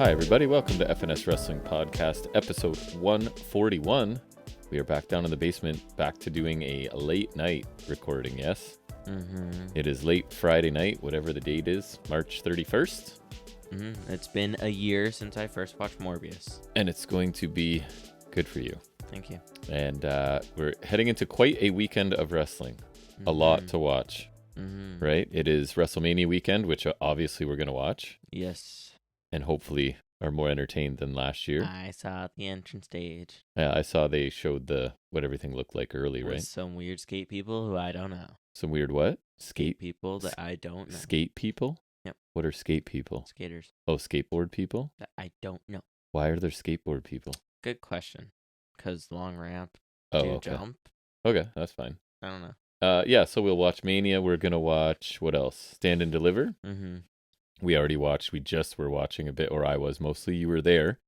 Hi, everybody. Welcome to FNS Wrestling Podcast, episode 141. We are back down in the basement, back to doing a late night recording, yes? It is late Friday night, whatever the date is, March 31st. It's been a year since I first watched Morbius. And it's going to be good for you. Thank you. And we're heading into quite a weekend of wrestling. A lot to watch, right? It is Wrestlemania weekend, which obviously we're going to watch. Yes. And hopefully are more entertained than last year. I saw the entrance stage. Yeah, I saw they showed what everything looked like early, With right? some weird skate people who I don't know. Some weird what? Skate people that I don't know. Skate people? Yep. What are skate people? Skaters. Oh, skateboard people? That I don't know. Why are there skateboard people? Good question. Because long ramp jump? Okay, that's fine. I don't know. Yeah, so we'll watch Mania. We're going to watch, what else? Stand and Deliver? We already watched. We just were watching a bit, or I was mostly. You were there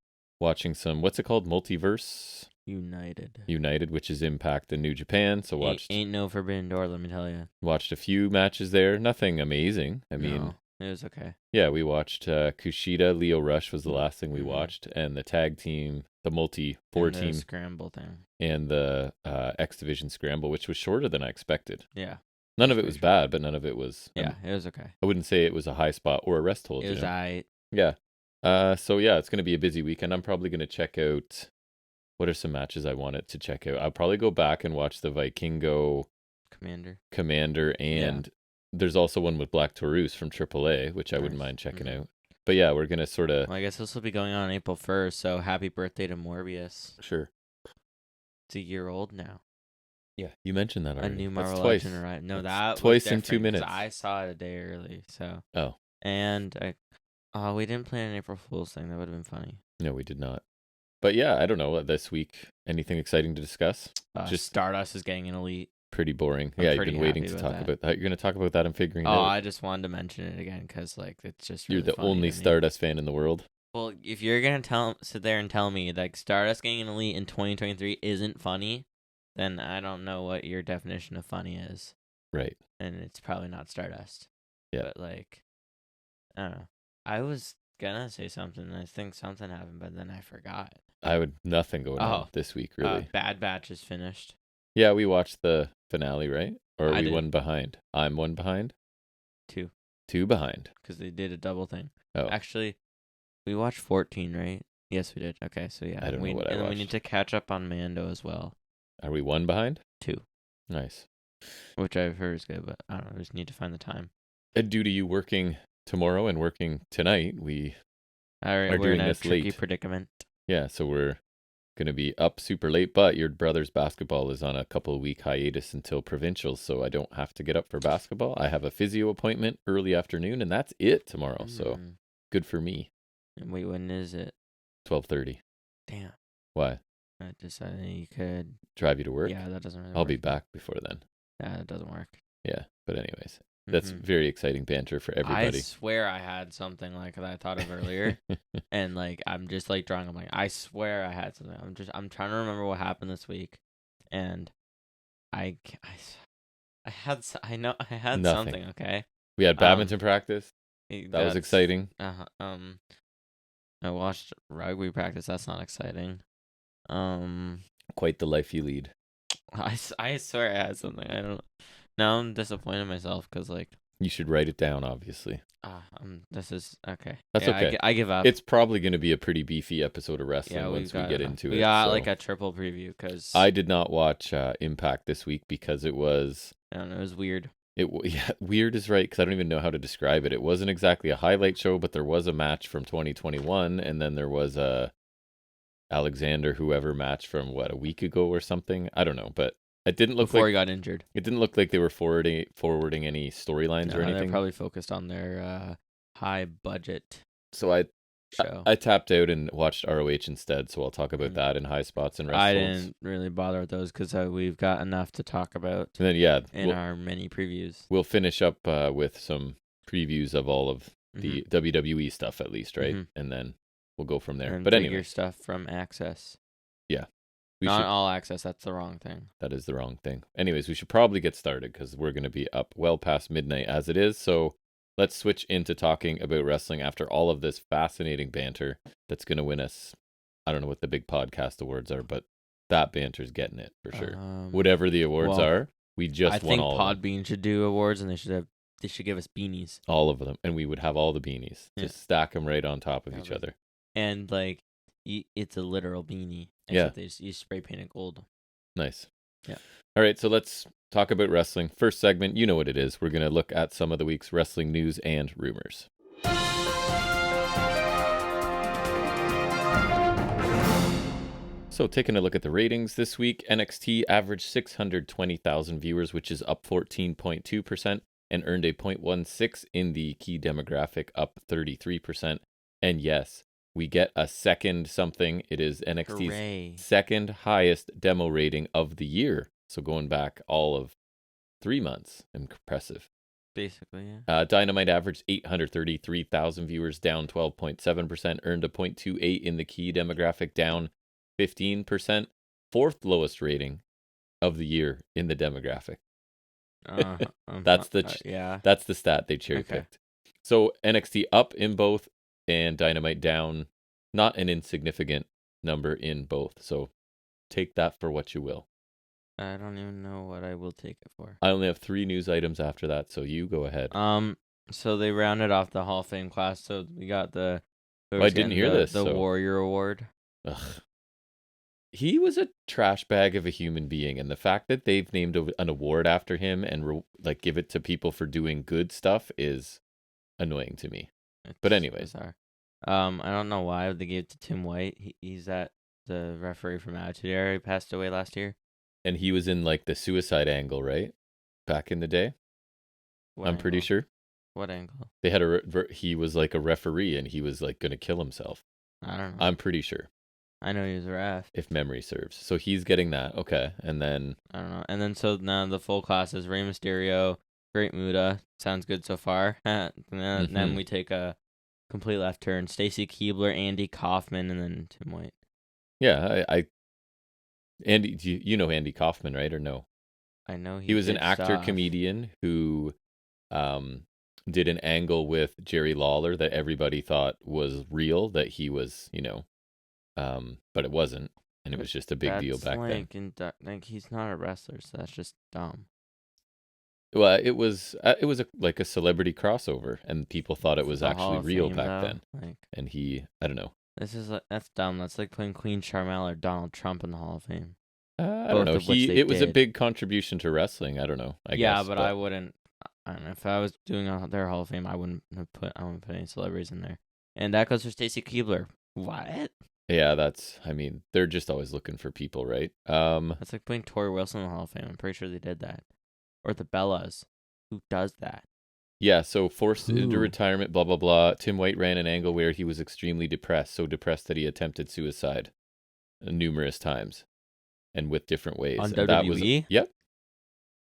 watching some, what's it called? Multiverse? United, which is Impact in New Japan. So watched. Ain't no forbidden door, let me tell you. Watched a few matches there. Nothing amazing. I mean, no, it was okay. Yeah, we watched Kushida. Leo Rush was the last thing we watched. And the tag team, the multi-4 team. The scramble thing. And the X Division scramble, which was shorter than I expected. Yeah. None of it was bad, but none of it was... Yeah, it was okay. I wouldn't say it was a high spot or a Restholds. It was Yeah. So yeah, it's going to be a busy weekend. I'm probably going to check out... What are some matches I wanted to check out? I'll probably go back and watch the Vikingo... Commander, and there's also one with Black Taurus from AAA, which I wouldn't mind checking out. But yeah, we're going to sort of... Well, I guess this will be going on April 1st, so happy birthday to Morbius. Sure. It's a year old now. Yeah, you mentioned that already. A new Marvel Legend arrived. No, that twice was in 2 minutes. I saw it a day early, so. Oh. And we didn't plan an April Fool's thing. That would have been funny. No, we did not. But yeah, I don't know. This week, anything exciting to discuss? Just Stardust is getting an Elite. Pretty boring. You've been waiting to talk about that. You're going to talk about that and figuring it out. I just wanted to mention it again because it's just really You're the only Stardust fan in the world. Well, if you're going to sit there and tell me that Stardust getting an Elite in 2023 isn't funny, then I don't know what your definition of funny is. Right. And it's probably not Stardust. Yeah. But, I don't know. I was going to say something, and I think something happened, but then I forgot. Nothing going on this week, really. Bad Batch is finished. Yeah, we watched the finale, right? Or are we one behind? I'm one behind? Two behind. Because they did a double thing. Oh. Actually, we watched 14, right? Yes, we did. Okay, so yeah. I don't know what I watched. And we need to catch up on Mando as well. Are we one behind? 2. Nice. Which I've heard is good, but I don't know. We just need to find the time. And due to you working tomorrow and working tonight, we're doing in a this tricky late. Predicament. Yeah, so we're going to be up super late, but your brother's basketball is on a couple-week hiatus until provincials, so I don't have to get up for basketball. I have a physio appointment early afternoon, and that's it tomorrow, so good for me. And wait, when is it? 12:30. Damn. Why? I decided you could... Drive you to work? Yeah, that doesn't really work. I'll be back before then. Yeah, that doesn't work. Yeah, but anyways, that's very exciting banter for everybody. I swear I had something that I thought of earlier, and I'm just drawing. I'm like, I swear I had something. I'm trying to remember what happened this week, and I had Nothing. something. Okay. We had badminton practice. That was exciting. I watched rugby practice. That's not exciting. Quite the life you lead. I swear I had something. I don't. Now I'm disappointed in myself because you should write it down, obviously. This is okay. That's okay. I give up. It's probably going to be a pretty beefy episode of wrestling once we get into it. We got a triple preview because I did not watch Impact this week because it was. I don't know. It was weird. Weird is right because I don't even know how to describe it. It wasn't exactly a highlight show, but there was a match from 2021, and then there was a Alexander whoever match from a week ago or something. I don't know, but it didn't look before he got injured. It didn't look like they were forwarding any storylines or anything. They're probably focused on their high budget. So I tapped out and watched ROH instead. So I'll talk about that in Highspots and Restholds. I didn't really bother with those because we've got enough to talk about. And then in our mini previews, we'll finish up with some previews of all of the WWE stuff at least, right? And then we'll go from there. And but anyway, stuff from Access. Yeah. Not All Access. That's the wrong thing. That is the wrong thing. Anyways, we should probably get started because we're going to be up well past midnight as it is. So let's switch into talking about wrestling after all of this fascinating banter that's going to win us. I don't know what the big podcast awards are, but that banter's getting it for sure. Whatever the awards are, we just won all of them. I think Podbean should do awards, and they should give us beanies. All of them, and we would have all the beanies. Yeah. Just stack them right on top of each other. And like, it's a literal beanie. Except you spray paint it gold. Nice. Yeah. All right, so let's talk about wrestling. First segment, you know what it is. We're going to look at some of the week's wrestling news and rumors. So taking a look at the ratings this week, NXT averaged 620,000 viewers, which is up 14.2%, and earned a 0.16 in the key demographic, up 33%. And yes, we get a second something. It is NXT's second highest demo rating of the year. So going back all of 3 months. Impressive. Basically, yeah. Dynamite averaged 833,000 viewers, down 12.7%, earned a 0.28 in the key demographic, down 15%. Fourth lowest rating of the year in the demographic. That's the stat they cherry picked. So NXT up in both, and Dynamite down, not an insignificant number in both. So take that for what you will. I don't even know what I will take it for. I only have 3 news items after that, so you go ahead. So they rounded off the Hall of Fame class. So we got the. I didn't hear this. The Warrior Award. Ugh. He was a trash bag of a human being, and the fact that they've named an award after him and give it to people for doing good stuff is annoying to me. But anyways, I don't know why they gave it to Tim White. He's the referee from Attitude Era. He passed away last year, and he was in the suicide angle, right? Back in the day, I'm pretty sure. What angle? They had he was like a referee, and he was going to kill himself. I don't know. I'm pretty sure. I know he was a ref. If memory serves. So he's getting that. Okay. And then... I don't know. And then so now the full class is Rey Mysterio, Great Muta. Sounds good so far. And then we take a complete left turn. Stacy Keibler, Andy Kaufman, and then Tim White. Yeah. Andy, you know Andy Kaufman, right? Or no? I know he was an actor-comedian who did an angle with Jerry Lawler that everybody thought was real, that he was, but it wasn't, and it was just a big deal back then. He's not a wrestler, so that's just dumb. Well, it was a celebrity crossover, and people thought it was actually real back then. And I don't know. That's dumb. That's like putting Queen Sharmell or Donald Trump in the Hall of Fame. I don't know. It was a big contribution to wrestling. I don't know. I guess, but I wouldn't. I don't know, if I was doing their Hall of Fame, I wouldn't put any celebrities in there. And that goes for Stacy Keibler. What? Yeah, they're just always looking for people, right? That's like putting Tori Wilson in the Hall of Fame. I'm pretty sure they did that. Or the Bellas. Who does that? Yeah, so forced into retirement, blah, blah, blah. Tim White ran an angle where he was extremely depressed, so depressed that he attempted suicide numerous times and with different ways. On and WWE? Yep.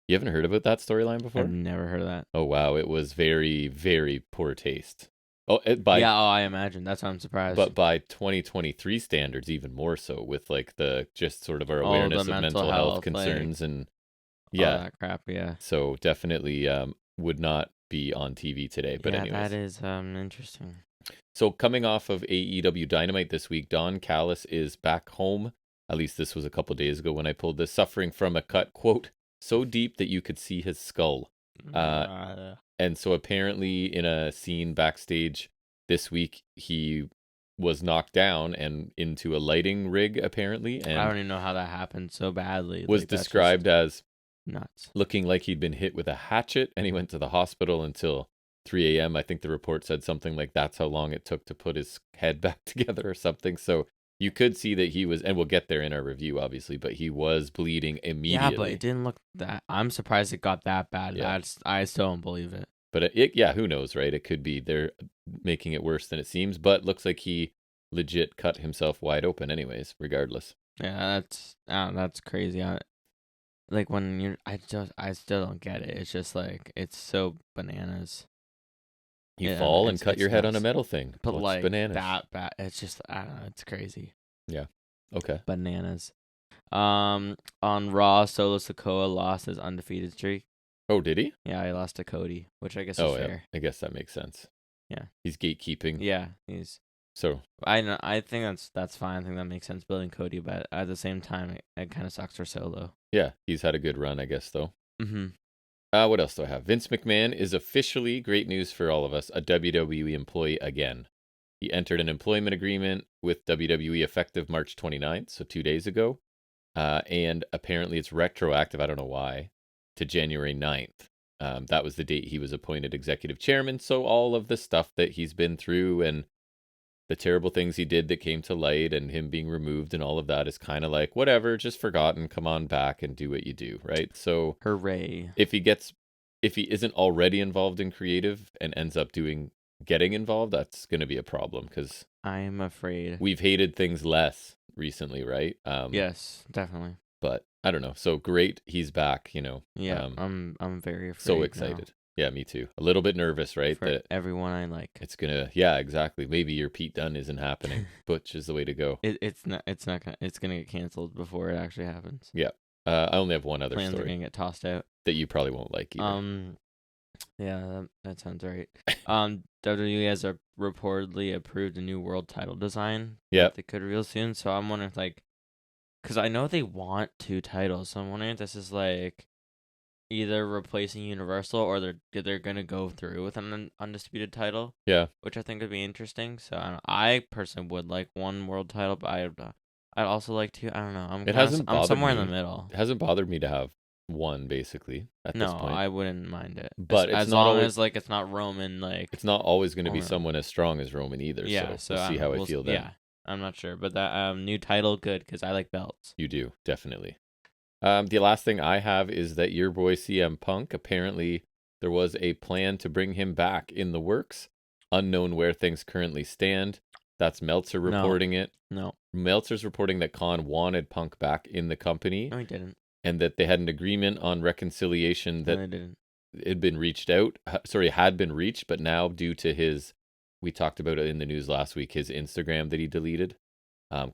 You haven't heard about that storyline before? I've never heard of that. Oh, wow. It was very, very poor taste. I imagine. That's why I'm surprised. But by 2023 standards, even more so, with the just sort of our awareness of mental health concerns and all that crap. Yeah. So definitely would not be on TV today. But anyways, that is interesting. So coming off of AEW Dynamite this week, Don Callis is back home. At least this was a couple days ago when I pulled this, suffering from a cut, quote, so deep that you could see his skull. And so apparently in a scene backstage this week, he was knocked down and into a lighting rig, apparently. And I don't even know how that happened so badly. Was described as nuts, looking like he'd been hit with a hatchet, and he went to the hospital until 3 a.m. I think the report said something like that's how long it took to put his head back together or something. So you could see that he was, and we'll get there in our review, obviously, but he was bleeding immediately. Yeah, but it didn't look that. I'm surprised it got that bad. Yeah. I still don't believe it. But who knows, right? It could be they're making it worse than it seems, but looks like he legit cut himself wide open anyways, regardless. Yeah, that's crazy. I still don't get it. It's just it's so bananas. You fall and cut your head on a metal thing. But what's bananas? That bad. It's just, I don't know. It's crazy. Yeah. Okay. Bananas. On Raw, Solo Sikoa lost his undefeated streak. Oh, did he? Yeah, he lost to Cody, which I guess is Oh, yeah. fair. I guess that makes sense. Yeah. He's gatekeeping. Yeah, he's. So I think that's fine. I think that makes sense building Cody, but at the same time, it kind of sucks for Solo. yeah, he's had a good run, I guess, though. Mm-hmm. What else do I have? Vince McMahon is officially, great news for all of us, a WWE employee again. He entered an employment agreement with WWE effective March 29th, so 2 days ago. And apparently it's retroactive, I don't know why, to January 9th. That was the date he was appointed executive chairman. So all of the stuff that he's been through and the terrible things he did that came to light and him being removed and all of that is kind of like, whatever, just forgotten. Come on back and do what you do, right? So hooray. If he isn't already involved in creative and ends up getting involved, that's going to be a problem because I'm afraid we've hated things less recently, right? Yes, definitely. But I don't know. So great, he's back. Yeah, I'm very afraid. So excited. Now. Yeah, me too. A little bit nervous, right? For that everyone I like. It's gonna. Yeah, exactly. Maybe your Pete Dunne isn't happening. Butch is the way to go. It's not gonna. It's gonna get canceled before it actually happens. Yeah. I only have one other Plans story are gonna get tossed out that you probably won't like either. Yeah, that sounds right. WWE has reportedly approved a new world title design. Yeah, they could reveal soon. So I'm wondering, because I know they want 2 titles. So I'm wondering if this is either replacing Universal or they're gonna go through with an undisputed title. Yeah, which I think would be interesting. So I personally would like 1 world title, but I'd also like 2. I don't know. I'm somewhere in the middle. It hasn't bothered me to have 1 basically at this point. No, I wouldn't mind it. But as long as it's not Roman. It's not always going to be someone as strong as Roman either. Yeah, so we'll see how I feel then. Yeah, I'm not sure, but that new title good because I like belts. You do definitely. The last thing I have is that your boy CM Punk, apparently there was a plan to bring him back in the works. Unknown where things currently stand. That's Meltzer reporting it. No. Meltzer's reporting that Khan wanted Punk back in the company. No, he didn't. And that they had an agreement on reconciliation that no, they didn't. Had been reached, but now due to we talked about it in the news last week, his Instagram that he deleted.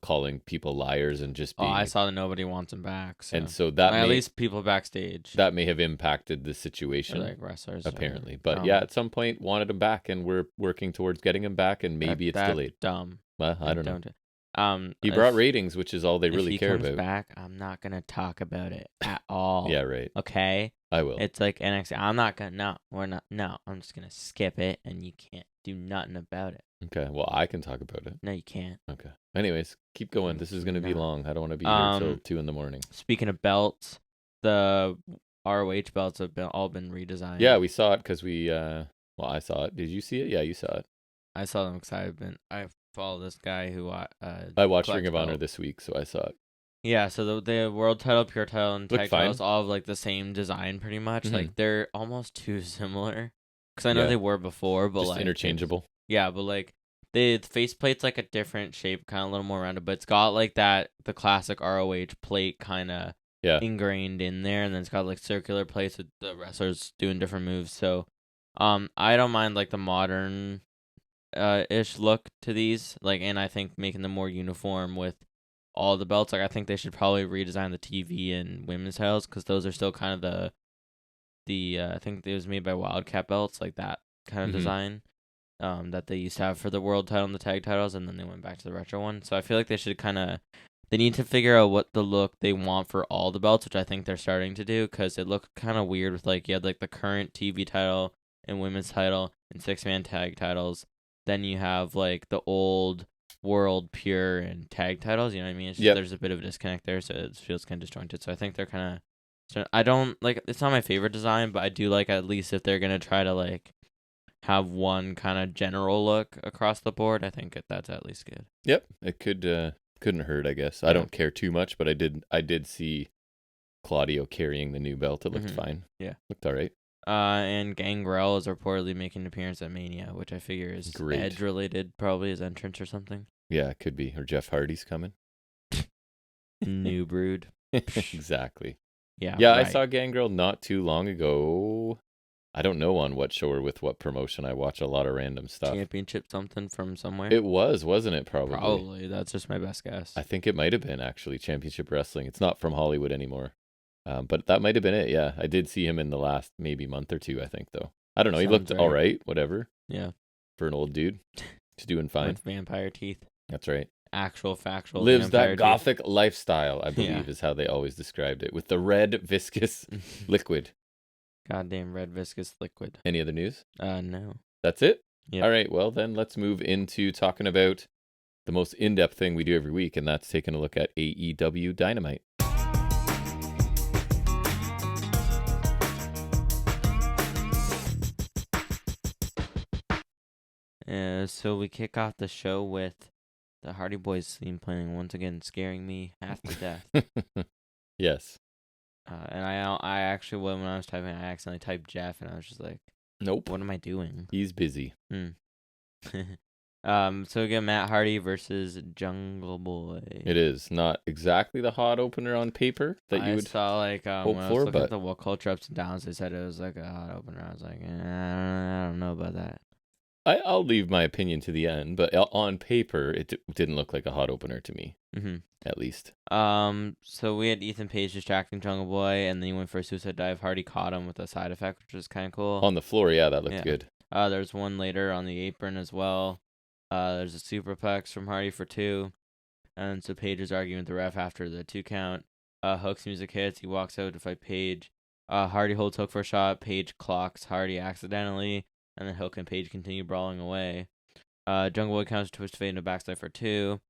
Calling people liars and just being. I saw that nobody wants him back. So. And so that at least people backstage. That may have impacted the situation. Or wrestlers. Apparently. But yeah, at some point wanted him back and we're working towards getting him back and maybe it's delayed. Dumb. Well, I don't know. He brought ratings, which is all they really care about. If he comes back, I'm not going to talk about it at all. Yeah, right. Okay? I will. It's like NXT. I'm not going to. No, we're not. No, I'm just going to skip it and you can't do nothing about it. Okay, well, I can talk about it. No, you can't. Okay. Anyways, keep going. This is going to be long. I don't want to be here till 2 a.m. Speaking of belts, the ROH belts have all been redesigned. Yeah, we saw it because I saw it. Did you see it? Yeah, you saw it. I saw them because I follow this guy who I watched Ring of Honor this week, so I saw it. Yeah, so the world title, pure title, and tag titles all have the same design pretty much. Mm-hmm. They're almost too similar. Because I know they were before, but just interchangeable. Yeah, but the faceplate's a different shape, kind of a little more rounded, but it's got the classic ROH plate kind of ingrained in there, and then it's got circular plates with the wrestlers doing different moves. So, I don't mind the modern ish look to these, and I think making them more uniform with all the belts. I think they should probably redesign the TV and women's titles because those are still kind of the I think it was made by Wildcat belts, that kind of design. That they used to have for the world title and the tag titles, and then they went back to the retro one. So I feel like they need to figure out what the look they want for all the belts, which I think they're starting to do, because it looked kind of weird with you had the current TV title and women's title and 6-man tag titles. Then you have the old world pure and tag titles. You know what I mean? It's just, there's a bit of a disconnect there, so it feels kind of disjointed. So I think they're kind of. So I don't it's not my favorite design, but I do at least if they're gonna try to have one kind of general look across the board. I think that's at least good. Yep, it couldn't hurt, I guess. I don't care too much, but I did see Claudio carrying the new belt. It looked fine. Yeah, looked all right. And Gangrel is reportedly making an appearance at Mania, which I figure is Edge related, probably his entrance or something. Yeah, it could be. Or Jeff Hardy's coming. New Brood. Exactly. Yeah. Yeah, right. I saw Gangrel not too long ago. I don't know on what show or with what promotion. I watch a lot of random stuff. Championship something from somewhere? It wasn't it? Probably. Probably. That's just my best guess. I think it might have been, actually, Championship Wrestling. It's not from Hollywood anymore. But that might have been it. Yeah, I did see him in the last maybe month or two, I think, though. I don't know. He looked all right, whatever. Yeah. For an old dude. He's doing fine. With vampire teeth. That's right. Actual factual Lives that teeth. gothic lifestyle, I believe, is how they always described it. With the red viscous liquid. Goddamn red viscous liquid. Any other news? No. That's it? Yep. All right, well then let's move into talking about the most in-depth thing we do every week, and that's taking a look at AEW Dynamite. So we kick off the show with the Hardy Boys theme playing, once again scaring me half to death. Yes. And I actually, when I was typing, I accidentally typed Jeff, and I was just like, nope. What am I doing? He's busy. So again, Matt Hardy versus Jungle Boy. It is not exactly the hot opener on paper that you would saw, like, hope when I for, was looking but at the What Culture ups and downs, they said it was like a hot opener. I was like, I don't know about that. I'll leave my opinion to the end, but on paper, it didn't look like a hot opener to me, at least. So we had Ethan Page distracting Jungle Boy, and then he went for a suicide dive. Hardy caught him with a side effect, which was kind of cool. On the floor, yeah, that looked good. There's one later on the apron as well. There's a superplex from Hardy for 2. And so Page is arguing with the ref after the 2 count. Hook's music hits. He walks out to fight Page. Hardy holds Hook for a shot. Page clocks Hardy accidentally. And then Hook and Page continue brawling away. Jungle Boy counters Twist Fade into backslide for 2.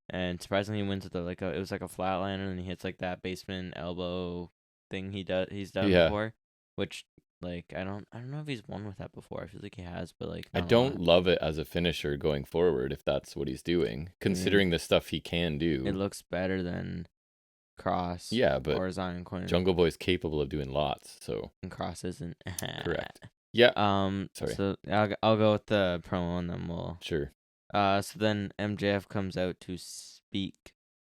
And surprisingly, he wins with it was like a flatliner, and he hits like that basement elbow thing he's done before. Which, like, I don't know if he's won with that before. I feel like he has, but like I don't love it as a finisher going forward if that's what he's doing, considering the stuff he can do. It looks better than Cross. Yeah, but or Zion Quinn. Jungle Boy's capable of doing lots, so and Cross isn't. Correct. Yeah. Sorry. So I'll go with the promo, and then we'll. Sure. So then MJF comes out to speak.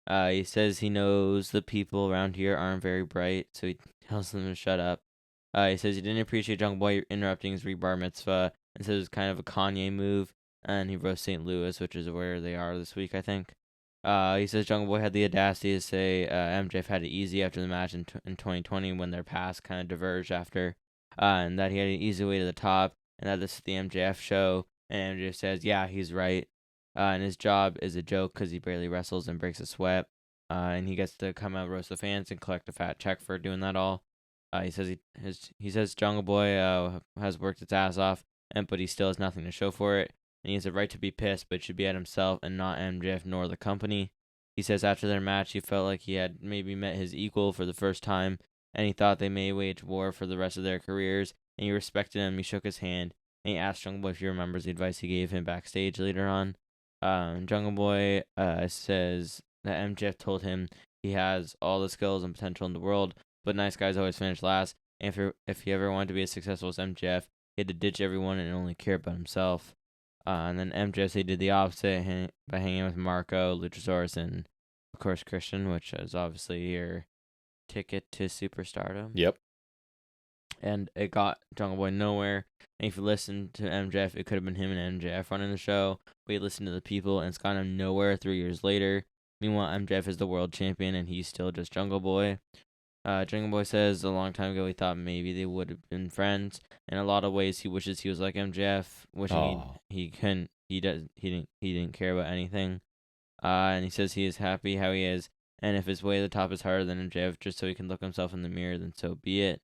He says he knows the people around here aren't very bright, so he tells them to shut up. He says he didn't appreciate Jungle Boy interrupting his rebar mitzvah, and says it was kind of a Kanye move, and he roasts St. Louis, which is where they are this week, I think. He says Jungle Boy had the audacity to say MJF had it easy after the match in 2020 when their paths kind of diverged after, and that he had an easy way to the top, and that this is the MJF show. And MJF says, yeah, he's right. And his job is a joke because he barely wrestles and breaks a sweat. And he gets to come out, roast the fans, and collect a fat check for doing that all. He says Jungle Boy has worked its ass off, but he still has nothing to show for it. And he has a right to be pissed, but it should be at himself and not MJF nor the company. He says after their match, he felt like he had maybe met his equal for the first time, and he thought they may wage war for the rest of their careers, and he respected him. He shook his hand, and he asked Jungle Boy if he remembers the advice he gave him backstage later on. Jungle Boy says that MJF told him he has all the skills and potential in the world, but nice guys always finish last, and if he ever wanted to be as successful as MJF, he had to ditch everyone and only care about himself. And then MJF did the opposite by hanging with Marco, Luchasaurus, and, of course, Christian, which is obviously your ticket to superstardom. Yep. And it got Jungle Boy nowhere. And if you listen to MJF, it could have been him and MJF running the show. But you listen to the people, and it's got him nowhere 3 years later. Meanwhile, MJF is the world champion, and he's still just Jungle Boy. Jungle Boy says a long time ago he thought maybe they would have been friends. In a lot of ways, he wishes he was like MJF, wishing he couldn't. He didn't care about anything. And he says he is happy how he is, and if his way to the top is harder than MJF, just so he can look himself in the mirror, then so be it.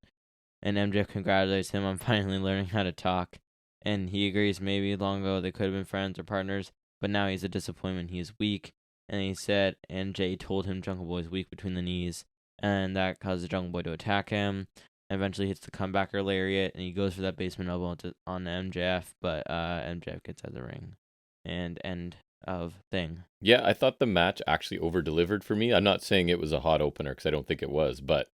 And MJF congratulates him on finally learning how to talk, and he agrees maybe long ago they could have been friends or partners, but now he's a disappointment. He is weak, and he said, and Jay told him Jungle Boy is weak between the knees, and that causes Jungle Boy to attack him. And eventually hits the comebacker lariat, and he goes for that basement elbow on MJF, but MJF gets out of the ring. And end of thing. Yeah, I thought the match actually over-delivered for me. I'm not saying it was a hot opener, because I don't think it was, but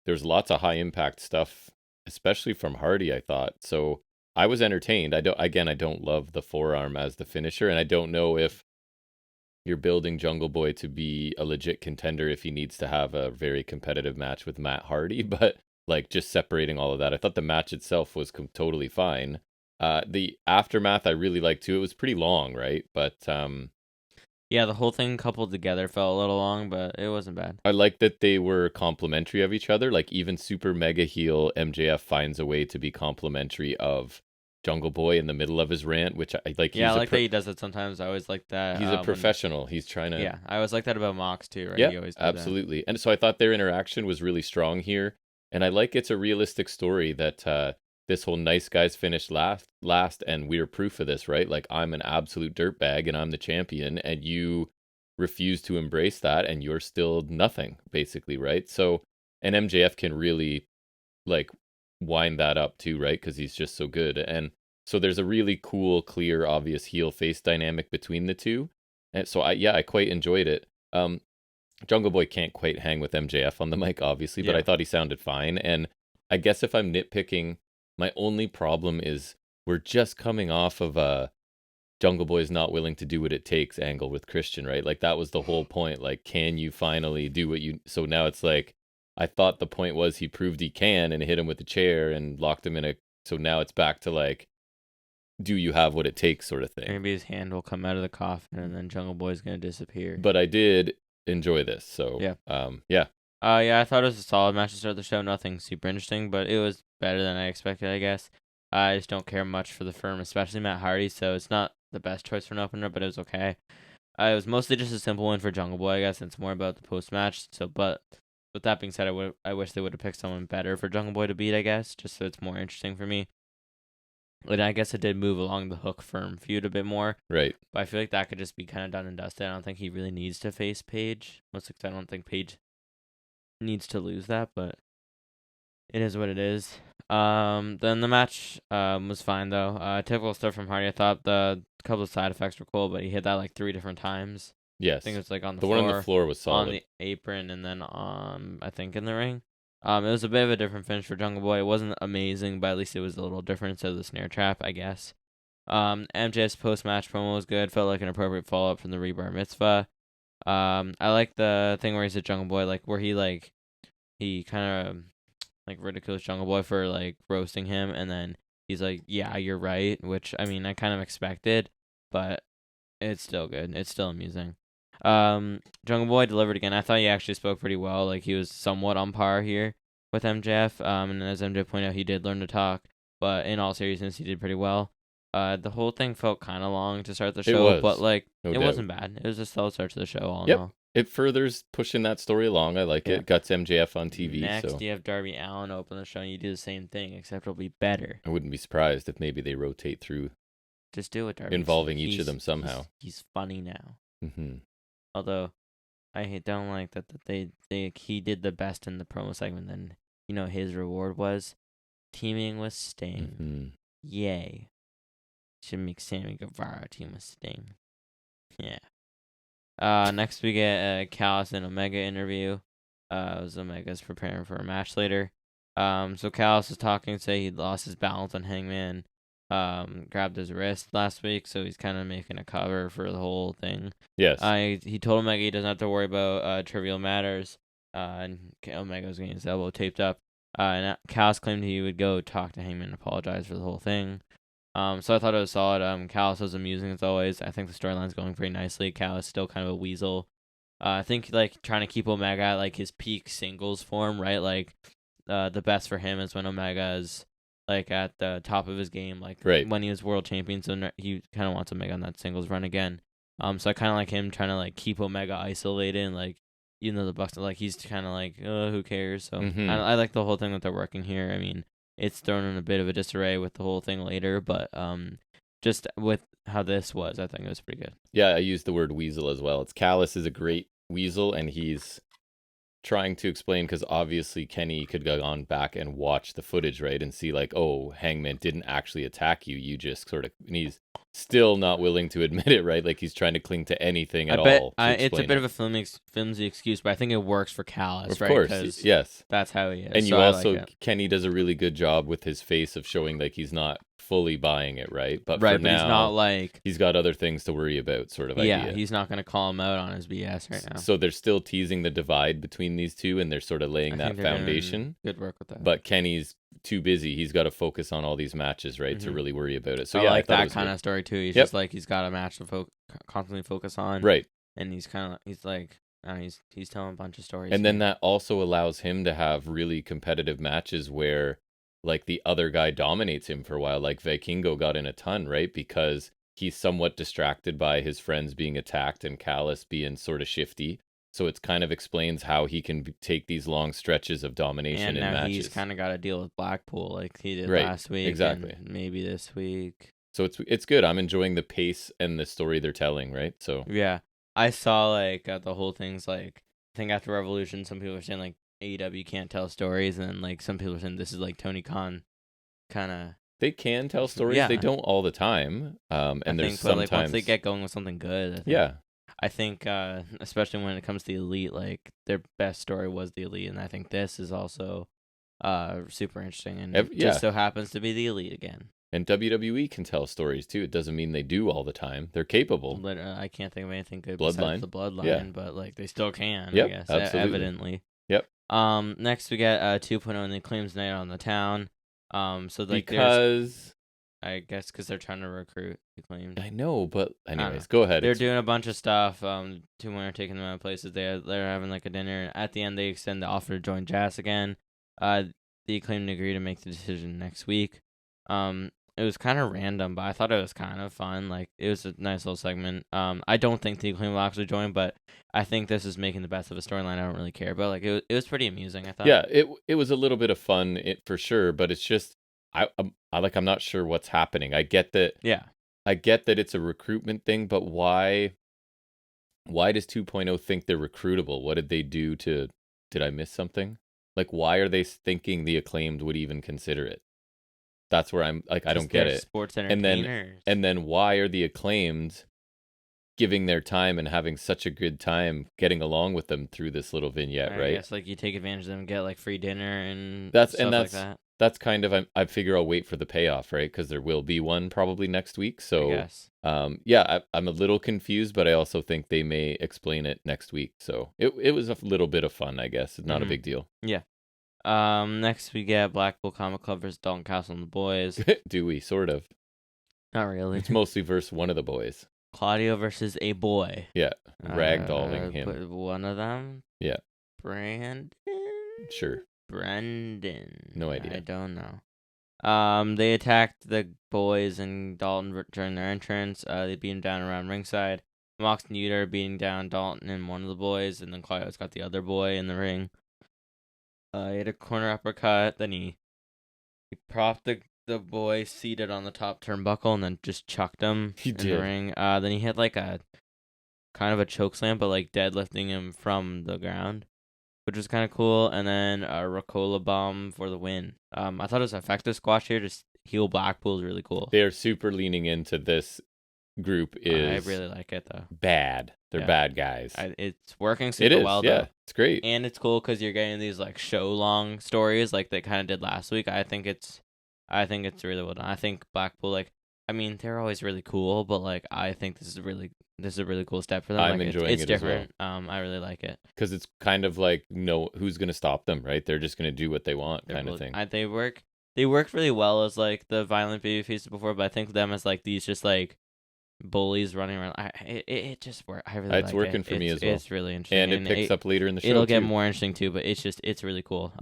there's lots of high-impact stuff, especially from Hardy, I thought. So I was entertained. I don't love the forearm as the finisher, and I don't know if you're building Jungle Boy to be a legit contender if he needs to have a very competitive match with Matt Hardy, but like just separating all of that, I thought the match itself was totally fine. The aftermath I really liked too. It was pretty long, right? But Yeah, the whole thing coupled together felt a little long, but it wasn't bad. I like that they were complimentary of each other. Like even super mega heel MJF finds a way to be complimentary of Jungle Boy in the middle of his rant, which I like. Yeah, I like that he does it sometimes. I always like that. He's a professional. He's trying to. Yeah, I always like that about Mox too, right? Yeah, He always did absolutely. That. And so I thought their interaction was really strong here, and I like it's a realistic story that this whole nice guys finished last, and we're proof of this, right? Like I'm an absolute dirtbag, and I'm the champion, and you refuse to embrace that, and you're still nothing, basically, right? So, and MJF can really like wind that up too, right? Because he's just so good, and so there's a really cool, clear, obvious heel face dynamic between the two, and so I quite enjoyed it. Jungle Boy can't quite hang with MJF on the mic, obviously, but I thought he sounded fine. And I guess if I'm nitpicking, my only problem is we're just coming off of Jungle Boy's not willing to do what it takes angle with Christian, right? Like that was the whole point. Like, can you finally do what you? So now it's like, I thought the point was he proved he can and hit him with the chair and locked him in a. So now it's back to like, do you have what it takes, sort of thing. Maybe his hand will come out of the coffin and then Jungle Boy's gonna disappear. But I did enjoy this, so yeah. Yeah, I thought it was a solid match to start the show. Nothing super interesting, but it was better than I expected, I guess. I just don't care much for the firm, especially Matt Hardy, so it's not the best choice for an opener, but it was okay. It was mostly just a simple win for Jungle Boy, I guess. It's more about the post match. So, but with that being said, I wish they would have picked someone better for Jungle Boy to beat, I guess, just so it's more interesting for me. And I guess it did move along the Hook firm feud a bit more. Right. But I feel like that could just be kind of done and dusted. I don't think he really needs to face Paige. Mostly because I don't think Paige needs to lose that, but it is what it is. Then the match was fine, though. Typical stuff from Hardy. I thought the couple of side effects were cool, but he hit that like 3 different times. Yes. I think it was like on the floor. The one on the floor was solid. On the apron, and then I think in the ring. It was a bit of a different finish for Jungle Boy. It wasn't amazing, but at least it was a little different instead of the snare trap, I guess. MJF's post-match promo was good. Felt like an appropriate follow-up from the Rebar Mitzvah. I like the thing where he's a Jungle Boy, like where he kind of like ridicules Jungle Boy for like roasting him, and then he's like, "Yeah, you're right," which I mean I kind of expected, but it's still good. It's still amusing. Jungle Boy delivered again. I thought he actually spoke pretty well. Like he was somewhat on par here with MJF. And as MJ pointed out, he did learn to talk, but in all seriousness, he did pretty well. The whole thing felt kind of long to start the show, but like it wasn't bad. It was a solid start to the show. All in all. It furthers pushing that story along. I like it. Guts MJF on TV. Next, you have Darby Allin open the show, and you do the same thing, except it'll be better. I wouldn't be surprised if maybe they rotate through. Just do it, Darby. Involving each of them somehow. He's funny now. Mm-hmm. Although, don't like that he did the best in the promo segment. Then his reward was teaming with Sting. Mm-hmm. Yay! Should make Sammy Guevara team with Sting. Yeah. Next we get a Callis and Omega interview. As Omega's preparing for a match later. So Callis is talking, say he lost his balance on Hangman. Grabbed his wrist last week, so he's kind of making a cover for the whole thing. Yes. He told Omega he doesn't have to worry about trivial matters. And Omega was getting his elbow taped up. And Callis claimed he would go talk to Hangman and apologize for the whole thing. So I thought it was solid. Callis was amusing as always. I think the storyline's going pretty nicely. Callis still kind of a weasel. I think like trying to keep Omega at like his peak singles form, right? Like the best for him is when Omega is like at the top of his game, like when he was world champion. So he kind of wants Omega on that singles run again. So I kind of like him trying to like keep Omega isolated, and like even though the Bucks like he's kind of like who cares. So I like the whole thing that they're working here. I mean, it's thrown in a bit of a disarray with the whole thing later, but just with how this was, I think it was pretty good. Yeah, I used the word weasel as well. Callis is a great weasel, and he's trying to explain, because obviously Kenny could go on back and watch the footage, right, and see like, oh, Hangman didn't actually attack you. You just sort of, and he's still not willing to admit it, right? Like he's trying to cling to anything at all. It's a bit of a flimsy excuse, but I think it works for Callis, right? Of course, yes. That's how he is. And you also, Kenny does a really good job with his face of showing like he's not fully buying it, right? But for now, he's not like he's got other things to worry about, sort of idea. Yeah, he's not going to call him out on his BS right now. So they're still teasing the divide between these two, and they're sort of laying that foundation. Good work with that. But Kenny's too busy. He's got to focus on all these matches, right, to really worry about it. So I like that kind of story too. He's just like he's got a match to constantly focus on. Right. and he's like, I don't know, he's telling a bunch of stories. And then that also allows him to have really competitive matches where, like, the other guy dominates him for a while. Like Vikingo got in a ton, right? Because he's somewhat distracted by his friends being attacked and Callis being sort of shifty. So it kind of explains how he can take these long stretches of domination and in now matches. he's kind of got to deal with Blackpool like he did Right, last week, exactly. and maybe this week. So it's good. I'm enjoying the pace and the story they're telling, right? So Yeah, I saw like the whole thing's like, I think after Revolution, some people are saying like AEW can't tell stories, and then like some people are saying this is like Tony Khan, kind of. they can tell stories. Yeah. They don't all the time. And I there's think, sometimes, but like once they get going with something good, yeah. I think especially when it comes to the Elite, like their best story was the Elite, and I think this is also super interesting, and it just so happens to be the Elite again. And WWE can tell stories too. It doesn't mean they do all the time. They're capable. I can't think of anything good Bloodline. besides the Bloodline, Yeah. But like they still can, Yep, I guess, absolutely. evidently. Yep. Next we get 2.0 and the Acclaim's Night on the Town. So like because I guess because they're trying to recruit the Acclaimed. I know, but anyways, go ahead. They're doing a bunch of stuff. 2.0 are taking them out of places. They're having like a dinner. At the end, they extend the offer to join Jazz again. The Acclaimed agree to make the decision next week. It was kind of random, but I thought it was kind of fun. Like, it was a nice little segment. I don't think the Acclaimed will actually join, but I think this is making the best of a storyline. I don't really care, but like it was pretty amusing, I thought. Yeah, it was a little bit of fun, for sure, but it's just I'm not sure what's happening. I get that. Yeah. I get that it's a recruitment thing, but why does 2.0 think they're recruitable? What did they do to? Did I miss something? Like, why are they thinking the Acclaimed would even consider it? That's where I'm like, I don't get it. Sports entertainers. And then why are the Acclaimed giving their time and having such a good time getting along with them through this little vignette, right? I guess like you take advantage of them and get like free dinner and stuff like that. That's kind of, I figure I'll wait for the payoff, right? Because there will be one probably next week. So, I guess. I'm a little confused, but I also think they may explain it next week. So it was a little bit of fun, I guess. It's not a big deal. Yeah. Next we get Blackpool Comic Club versus Dalton Castle and the boys. Do we? Sort of. Not really. It's mostly versus one of the boys. Claudio versus a boy. Yeah, ragdolling him. But one of them? Yeah. Brandon? Sure. Brendan. No idea. I don't know. They attacked the boys and Dalton during their entrance. They beat him down around ringside. Mox and Yuta are beating down Dalton and one of the boys, and then Claudio's got the other boy in the ring. He had a corner uppercut, then he propped the boy seated on the top turnbuckle and then just chucked him the ring. Then he had like a kind of a choke slam, but like deadlifting him from the ground, which was kind of cool. And then a Ricola bomb for the win. I thought it was effective squash here. Just heel Blackpool is really cool. They're super leaning into this group. I really like it though. Bad. They're bad guys. It's working super well though. Yeah, it's great. And it's cool because you're getting these like show long stories like they kind of did last week. I think it's really well done. I think Blackpool, like, I mean, they're always really cool, but like I think this is a really cool step for them. I'm like, enjoying it's it different. as well. I really like it because it's kind of like, who's gonna stop them, right? They're just gonna do what they want, kind of thing. They work really well as like the violent baby faces before, but I think them as like these just like bullies running around. It just works. I really it's working for me as well. It's really interesting, and it picks up later in the show. It'll get more interesting too, but it's really cool.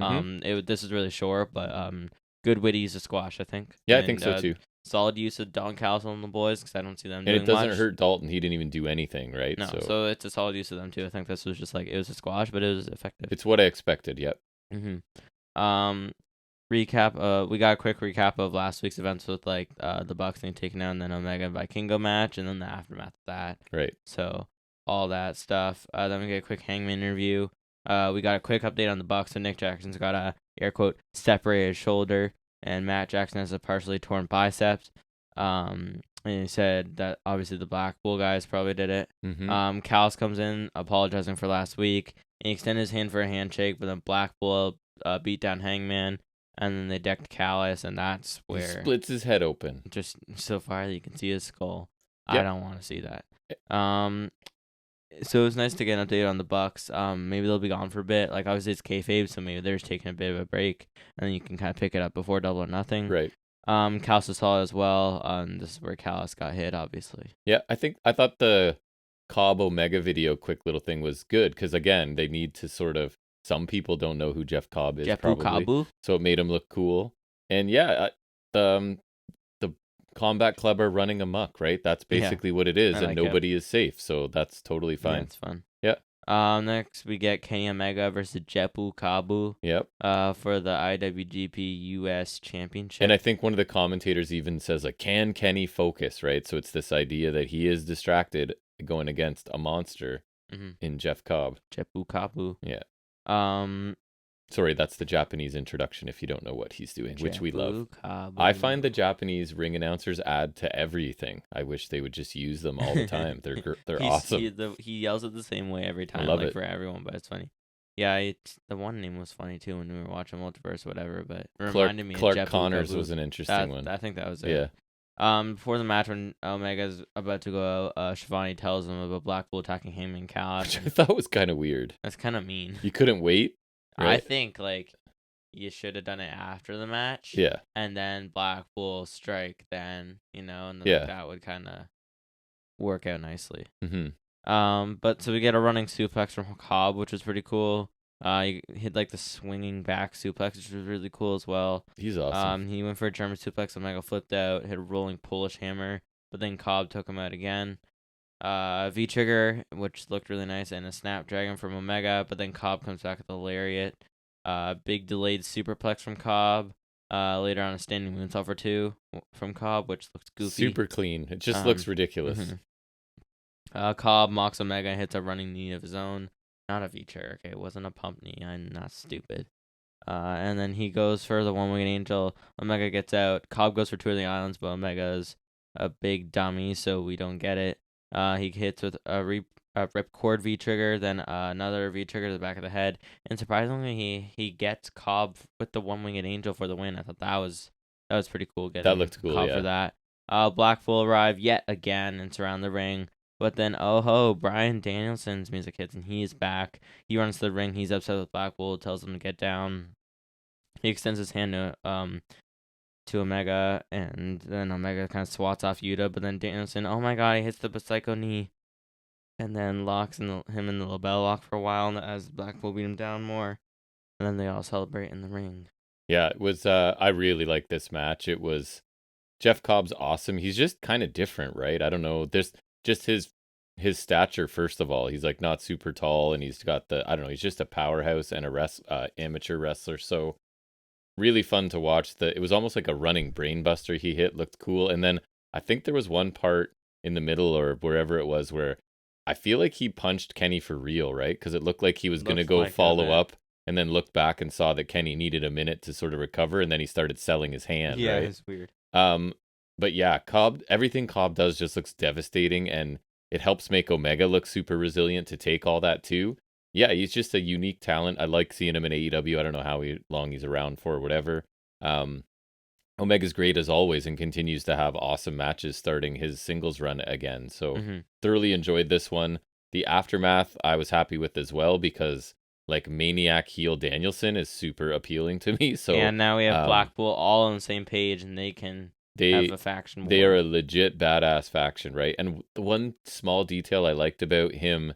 This is really short, but good way to use a squash, I think. Yeah, I think so too. Solid use of Dalton Castle and the boys because I don't see them. And doing it doesn't much. hurt Dalton. He didn't even do anything, right? No, so it's a solid use of them too. I think this was just like it was a squash, but it was effective. It's what I expected. Yep. Recap. We got a quick recap of last week's events with like the Bucks taking down the Omega and Vikingo match, and then the aftermath of that. Right. So all that stuff. Then we get a quick Hangman interview. We got a quick update on the Bucks. So Nick Jackson's got a air quote separated shoulder, and Matt Jackson has a partially torn biceps. And he said that obviously the Blackpool guys probably did it. Callis comes in apologizing for last week. He extended his hand for a handshake, but then Blackpool beat down Hangman. And then they decked Callis, and that's where... He splits his head open. Just so far, you can see his skull. Yep. I don't want to see that. So it was nice to get an update on the Bucks. Maybe they'll be gone for a bit. Like, obviously, it's kayfabe, so maybe they're just taking a bit of a break. And then you can kind of pick it up before Double or Nothing. Right. Callis was solid as well. This is where Callis got hit, obviously. Yeah, I thought the Cobb Omega video, quick little thing was good because again, they need to sort of. Some people don't know who Jeff Cobb is, Jepu probably, Kabu? so it made him look cool. And yeah, the Combat Club are running amok, right? That's basically what it is, and nobody is safe, so that's totally fine. Yeah, it's fun. Yeah. Next we get Kenny Omega versus Jepu Kabu. Yep. For the IWGP US Championship. And I think one of the commentators even says, like, can Kenny focus, right? So it's this idea that he is distracted going against a monster in Jeff Cobb. Jepu Kabu. Yeah. Sorry, that's the Japanese introduction if you don't know what he's doing, which we love. Kabu. I find the Japanese ring announcers add to everything. I wish they would just use them all the time. They're awesome. He yells it the same way every time, I love it. for everyone, but it's funny. Yeah, the one name was funny too when we were watching Multiverse, whatever. But it reminded me Clark of Jeff Connors was an interesting one. I think that was it. Yeah. Before the match, when Omega's about to go out, Shivani tells him about Blackpool attacking him and Cal. Which I thought was kind of weird. That's kind of mean. You couldn't wait. Right? I think you should have done it after the match. Yeah. And then Blackpool strike then, and then that would kind of work out nicely. But so we get a running suplex from Cobb, which was pretty cool. He hit the swinging back suplex, which was really cool as well. He's awesome. He went for a German suplex. Omega flipped out, hit a rolling Polish hammer, but then Cobb took him out again. V-trigger, which looked really nice, and a snapdragon from Omega, but then Cobb comes back with a lariat. Big delayed superplex from Cobb. Later on a standing moonsault for 2 from Cobb, which looks goofy. Super clean. It just looks ridiculous. Cobb mocks Omega and hits a running knee of his own. Not a V-trigger, okay? It wasn't a pump knee. I'm not stupid. And then he goes for the one-winged angel. Omega gets out. Cobb goes for 2 of the islands, but Omega's a big dummy, so we don't get it. He hits with a ripcord V-trigger, then another V-trigger to the back of the head. And surprisingly, he gets Cobb with the one-winged angel for the win. I thought that was pretty cool. Getting that looked cool, Cobb for that. Blackpool arrive yet again and surround the ring. But then, Bryan Danielson's music hits, and he is back. He runs to the ring. He's upset with Blackpool, tells him to get down. He extends his hand to Omega, and then Omega kind of swats off Yuta. But then Danielson, oh my god, he hits the psycho knee. And then locks him in the label lock for a while as Blackpool beat him down more. And then they all celebrate in the ring. Yeah, it was, I really liked this match. It was, Jeff Cobb's awesome. He's just kind of different, right? I don't know. There's just his stature, first of all. He's not super tall, and he's got he's just a powerhouse and a amateur wrestler. So really fun to watch. It was almost like a running brain buster he hit, looked cool. And then I think there was one part in the middle or wherever it was where I feel like he punched Kenny for real, right? Because it looked like he was going to go follow up and then looked back and saw that Kenny needed a minute to sort of recover, and then he started selling his hand, yeah, right? It's weird. But yeah, everything Cobb does just looks devastating, and it helps make Omega look super resilient to take all that too. Yeah, he's just a unique talent. I like seeing him in AEW. I don't know how long he's around for, or whatever. Omega's great as always and continues to have awesome matches starting his singles run again. So thoroughly enjoyed this one. The aftermath I was happy with as well because Maniac heel Danielson is super appealing to me. So and now we have Blackpool all on the same page, and they can have a faction war. They are a legit badass faction, right? And the one small detail I liked about him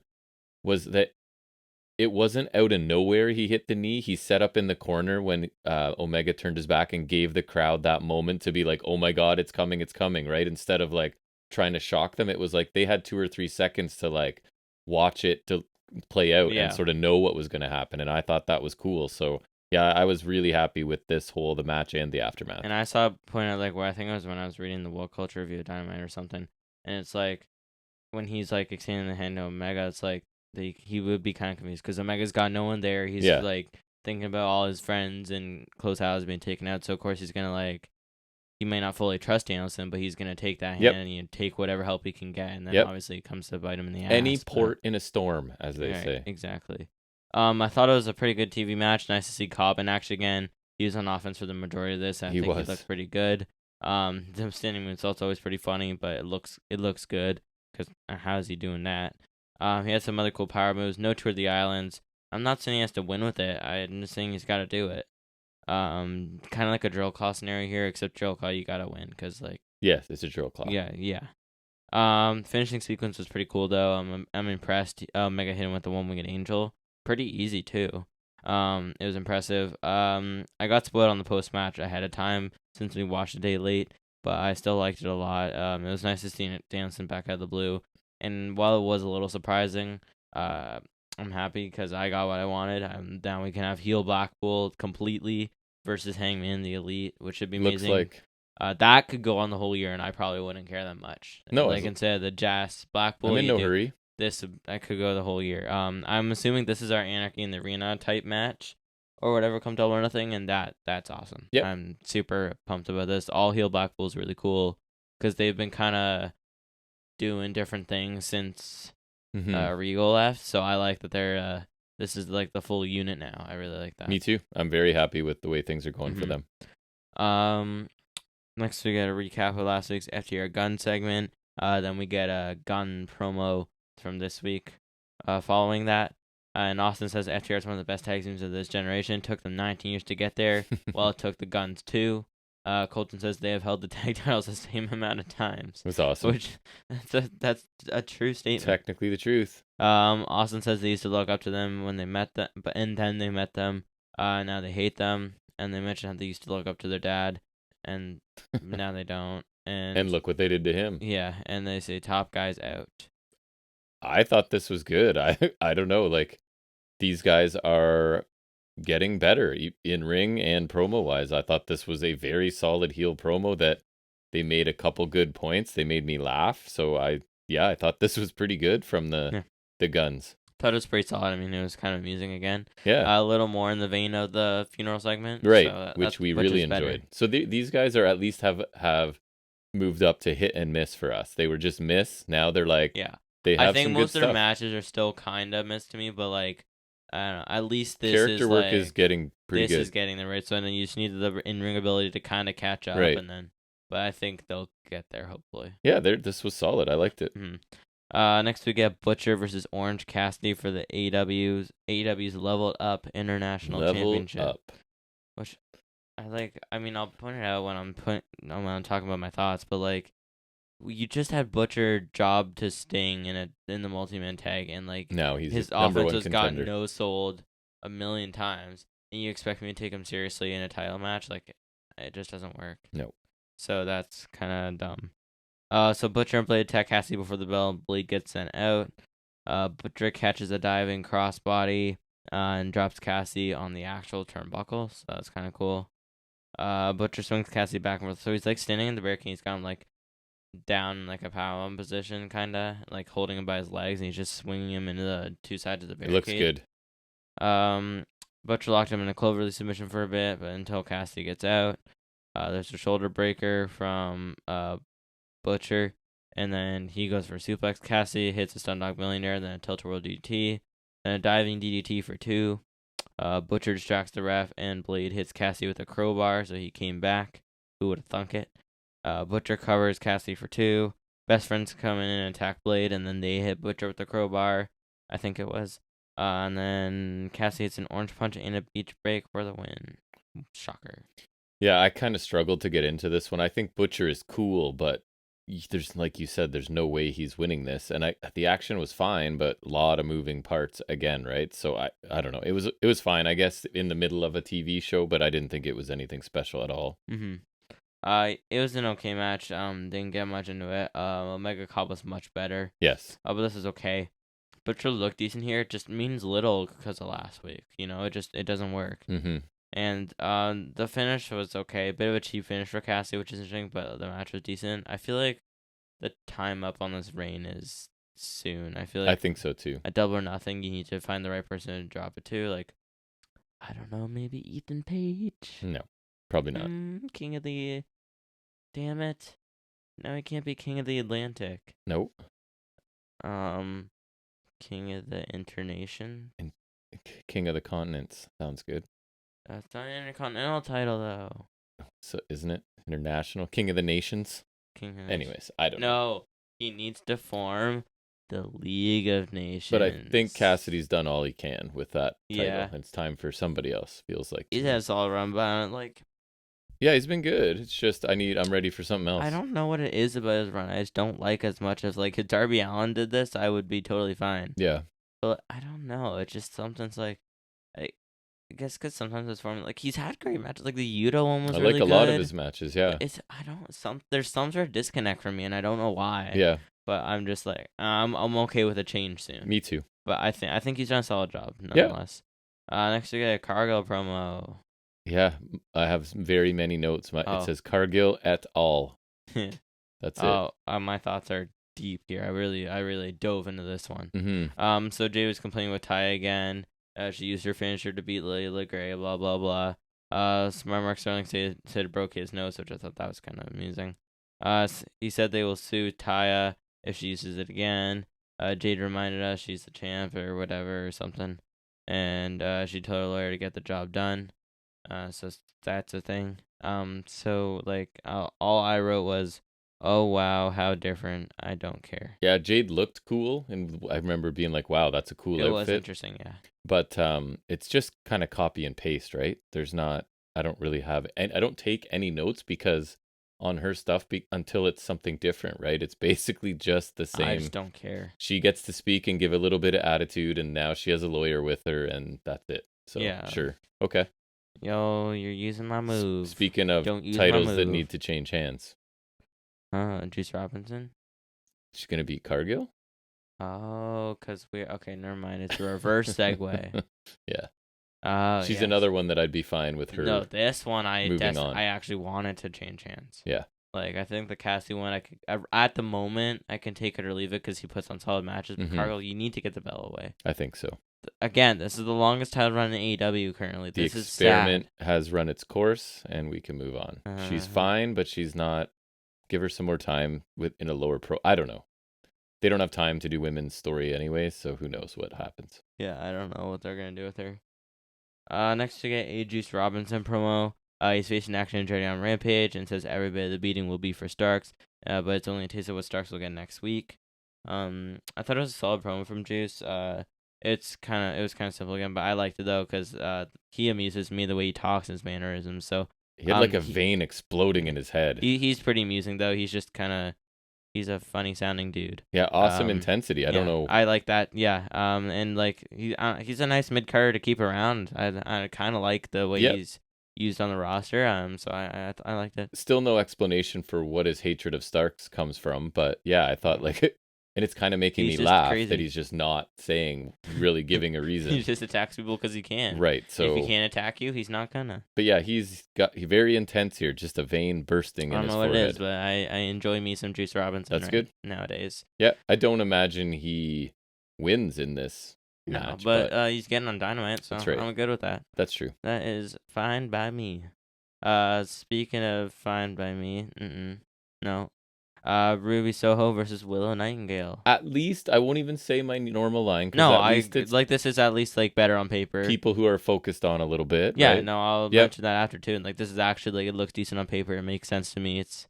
was that it wasn't out of nowhere he hit the knee. He set up in the corner when Omega turned his back and gave the crowd that moment to be like, oh my god, it's coming, right? Instead of trying to shock them, it was they had 2 or 3 seconds to watch it to play out and sort of know what was going to happen. And I thought that was cool. So yeah, I was really happy with the match and the aftermath. And I saw a point out where I think it was when I was reading the World Culture Review of Dynamite or something, and it's when he's extending the hand to Omega, it's he would be kind of confused because Omega's got no one there. He's thinking about all his friends and close houses being taken out. So of course he's gonna he may not fully trust Danielson, but he's gonna take that hand and take whatever help he can get, and then obviously it comes to bite him in the ass. Any port in a storm, as they say. Exactly. I thought it was a pretty good TV match. Nice to see Cobb in action again. He was on offense for the majority of this. I think he looked pretty good. The standing moonsault's always pretty funny, but it looks good because how is he doing that? He had some other cool power moves. No Tour of the Islands. I'm not saying he has to win with it. I'm just saying he's got to do it. Kind of like a drill claw scenario here, except drill claw you got to win because yes, it's a drill claw. Yeah. Finishing sequence was pretty cool though. I'm impressed. Mega hit him with the one-winged angel. Pretty easy too. It was impressive. I got spoiled on the post-match ahead of time since we watched a day late, but I still liked it a lot. It was nice to see Danielson back out of the blue, and while it was a little surprising, I'm happy because I got what I wanted. Now we can have heel Blackpool completely versus Hangman the Elite, which should be amazing. Looks like that could go on the whole year, and I probably wouldn't care that much. No, like instead of the Jazz Blackpool, I'm in no hurry. This I could go the whole year. I'm assuming this is our Anarchy in the Arena type match, or whatever, come Double or Nothing, and that's awesome. Yep. I'm super pumped about this. All heel Blackpool is really cool because they've been kind of doing different things since Regal left. So I like that they're this is like the full unit now. I really like that. Me too. I'm very happy with the way things are going for them. Next we get a recap of last week's FTR Gun segment. Then we get a Gun promo from this week. Following that, and Austin says FTR is one of the best tag teams of this generation. Took them 19 years to get there. Well, it took the Guns too. Colton says they have held the tag titles the same amount of times. That's awesome. Which that's a true statement. Technically the truth. Austin says they used to look up to them when they met them, and then they met them. Now they hate them, and they mention how they used to look up to their dad, and now they don't. And look what they did to him. Yeah, and they say top guys out. I thought this was good. I don't know, like these guys are getting better in ring and promo wise. I thought this was a very solid heel promo that they made a couple good points. They made me laugh. So I thought this was pretty good from the Guns. Thought it was pretty solid. I mean, it was kind of amusing again. Yeah. A little more in the vein of the funeral segment. Right, so which we really enjoyed. So these guys are at least have moved up to hit and miss for us. They were just miss. Now they're like, they have I think some most good of their stuff. matches are still kind of miss to me, but like, I don't know. At least this character is work like, is getting pretty good. This is getting the right. So then you just need the in-ring ability to kind of catch up, Right. and then. But I think they'll get there hopefully. Yeah, this was solid. I liked it. Next we get Butcher versus Orange Cassidy for the AEW's Leveled Up International Championship. Up. Which I like. I mean, I'll point it out when I'm talking about my thoughts, but like, you just had Butcher job to Sting in the multi-man tag, and like now his offense has contender. gotten no-sold a million times, and you expect me to take him seriously in a title match? Like, it just doesn't work. No. So that's kind of dumb. So Butcher and Blade attack Cassidy before the bell. Blade gets sent out. Butcher catches a diving crossbody and drops Cassidy on the actual turnbuckle. So that's kind of cool. Butcher swings Cassidy back and forth. So he's like standing in the barricade. He's got him like down in like a powerbomb position, kind of like holding him by his legs, and he's just swinging him into the two sides of the barricade. It looks good. Butcher locked him in a cloverleaf submission for a bit, but until Cassidy gets out. There's a shoulder breaker from Butcher, and then he goes for a suplex. Cassidy hits a stun dog millionaire, then a tilt-a-whirl DDT, then a diving DDT for 2. Butcher distracts the ref, and Blade hits Cassidy with a crowbar, so he came back. Who would have thunk it? Butcher covers Cassidy for 2. Best friends come in and attack Blade, and then they hit Butcher with the crowbar, I think it was. And then Cassidy hits an orange punch and a beach break for the win. Shocker. Yeah, I kind of struggled to get into this one. I think Butcher is cool, but there's, like you said, there's no way he's winning this. And the action was fine, but a lot of moving parts again, right? So I don't know. It was fine, I guess, in the middle of a TV show, but I didn't think it was anything special at all. It was an okay match. Didn't get much into it. Omega Cobb was much better. Yes. But this is okay. Butcher looked decent here. It just means little because of last week. You know, it doesn't work. And the finish was okay. A bit of a cheap finish for Cassidy, which is interesting, but the match was decent. I feel like the time up on this reign is soon. I feel like I think so too. A Double or Nothing, you need to find the right person to drop it to. Like, I don't know, maybe Ethan Page? No, probably not. King of the... Damn it. No, he can't be King of the Atlantic. Nope. King of the Internation? King of the Continents. Sounds good. That's not an intercontinental title, though. So isn't it international? King of the Nations? Anyways, I don't know. No, he needs to form the League of Nations. But I think Cassidy's done all he can with that title. Yeah. It's time for somebody else, feels like. He has all run, but like... Yeah, he's been good. It's just I'm ready for something else. I don't know what it is about his run. I just don't like as much as like if Darby Allin did this, I would be totally fine. Yeah. But I don't know. It's just something's like, I guess because sometimes it's form like he's had great matches. Like the Yuta one was I really like a good. lot of his matches. Yeah. There's some sort of disconnect for me, and I don't know why. Yeah. But I'm just like I'm okay with a change soon. Me too. But I think he's done a solid job nonetheless. Next we get a Cargill promo. Yeah, I have very many notes. It says Cargill et al. That's it. My thoughts are deep here. I really dove into this one. Mm-hmm. So Jay was complaining with Taya again. She used her finisher to beat Layla Gray. Blah blah blah. Smart Mark Sterling said it broke his nose, which I thought that was kind of amusing. He said they will sue Taya if she uses it again. Jade reminded us she's the champ or whatever or something, and she told her lawyer to get the job done. So that's a thing. So like all I wrote was, oh wow, how different. I don't care. Yeah, Jade looked cool, and I remember being like, wow, that's a cool outfit. It was interesting, yeah. But it's just kind of copy and paste, right? I don't really have, and I don't take any notes because on her stuff until it's something different, right? It's basically just the same. I just don't care. She gets to speak and give a little bit of attitude, and now she has a lawyer with her, and that's it. So yeah, sure, okay. Yo, you're using my move. Speaking of titles that need to change hands. Juice Robinson? She's going to beat Cargill? Oh, because okay, never mind. It's a reverse segue. Yeah. She's another one that I'd be fine with her. No, this one I actually wanted to change hands. Yeah. Like, I think the Cassie one, at the moment, I can take it or leave it because he puts on solid matches. But Cargill, you need to get the bell away. I think so. Again, this is the longest title run in AEW currently. The experiment has run its course, and we can move on. She's fine, but she's not. Give her some more time in a lower pro. I don't know. They don't have time to do women's story anyway, so who knows what happens. Yeah, I don't know what they're going to do with her. Next we get a Juice Robinson promo. He's facing Action and Jody on Rampage and says every bit of the beating will be for Starks, but it's only a taste of what Starks will get next week. I thought it was a solid promo from Juice. It was kind of simple again, but I liked it though because he amuses me the way he talks and his mannerisms. So he had like a vein exploding in his head. He's pretty amusing though. He's just he's a funny sounding dude. Yeah, awesome intensity. I don't know. I like that. Yeah. And like he's a nice mid carder to keep around. I kind of like the way he's used on the roster. So I liked it. Still no explanation for what his hatred of Starks comes from, but yeah, I thought like. And it's kind of making me laugh that he's just not really giving a reason. He just attacks people because he can. Right. So if he can't attack you, he's not gonna. But yeah, he's very intense here. Just a vein bursting in his forehead. I don't know what it is, but I enjoy me some Juice Robinson. That's good nowadays. Yeah, I don't imagine he wins in this match. But he's getting on Dynamite, so I'm good with that. That's true. That is fine by me. Speaking of fine by me, no. Ruby Soho versus Willow Nightingale. At least I won't even say my normal line. No, this is at least like better on paper. People who are focused on a little bit. Yeah, right? No, I'll mention that after too. And like this is actually like it looks decent on paper. It makes sense to me. It's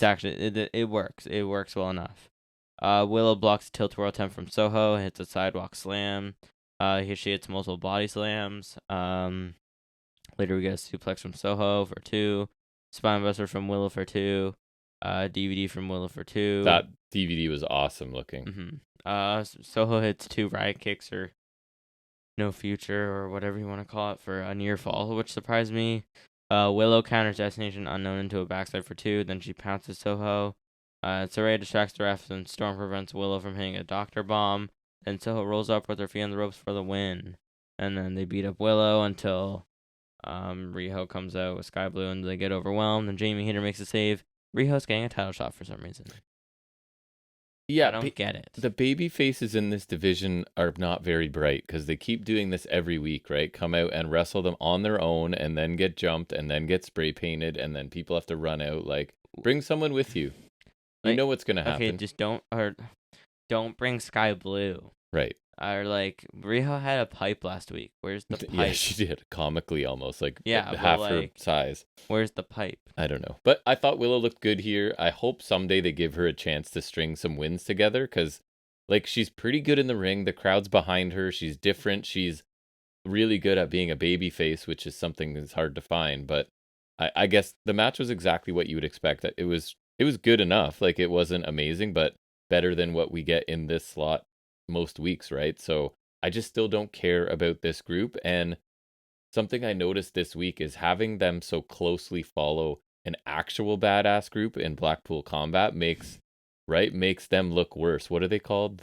actually it works. It works well enough. Willow blocks a tilt-a-whirl attempt from Soho, hits a sidewalk slam. Here she hits multiple body slams. Later we get a suplex from Soho for 2. Spinebuster from Willow for 2. DVD from Willow for 2. That DVD was awesome looking. Soho hits 2 riot kicks or no future or whatever you want to call it for a near fall, which surprised me. Willow counters Destination Unknown into a backside for 2. Then she pounces Soho. Saraya distracts the refs and Storm prevents Willow from hitting a doctor bomb. Then Soho rolls up with her feet on the ropes for the win. And then they beat up Willow until Riho comes out with Sky Blue and they get overwhelmed. And Jamie Hayter makes a save. Riho's getting a title shot for some reason. Yeah, I don't get it. The baby faces in this division are not very bright because they keep doing this every week, right? Come out and wrestle them on their own and then get jumped and then get spray painted and then people have to run out. Like, bring someone with you. You know what's going to happen. Okay, just don't bring Sky Blue. Right. Or like Riho had a pipe last week. Where's the pipe? Yeah, she did comically almost like half her size. Where's the pipe? I don't know, but I thought Willow looked good here. I hope someday they give her a chance to string some wins together because, like, she's pretty good in the ring. The crowd's behind her. She's different. She's really good at being a baby face, which is something that's hard to find. But I guess the match was exactly what you would expect. It was good enough. Like, it wasn't amazing, but better than what we get in this slot most weeks, right? So I just still don't care about this group. And something I noticed this week is having them so closely follow an actual badass group in Blackpool Combat makes them look worse. What are they called?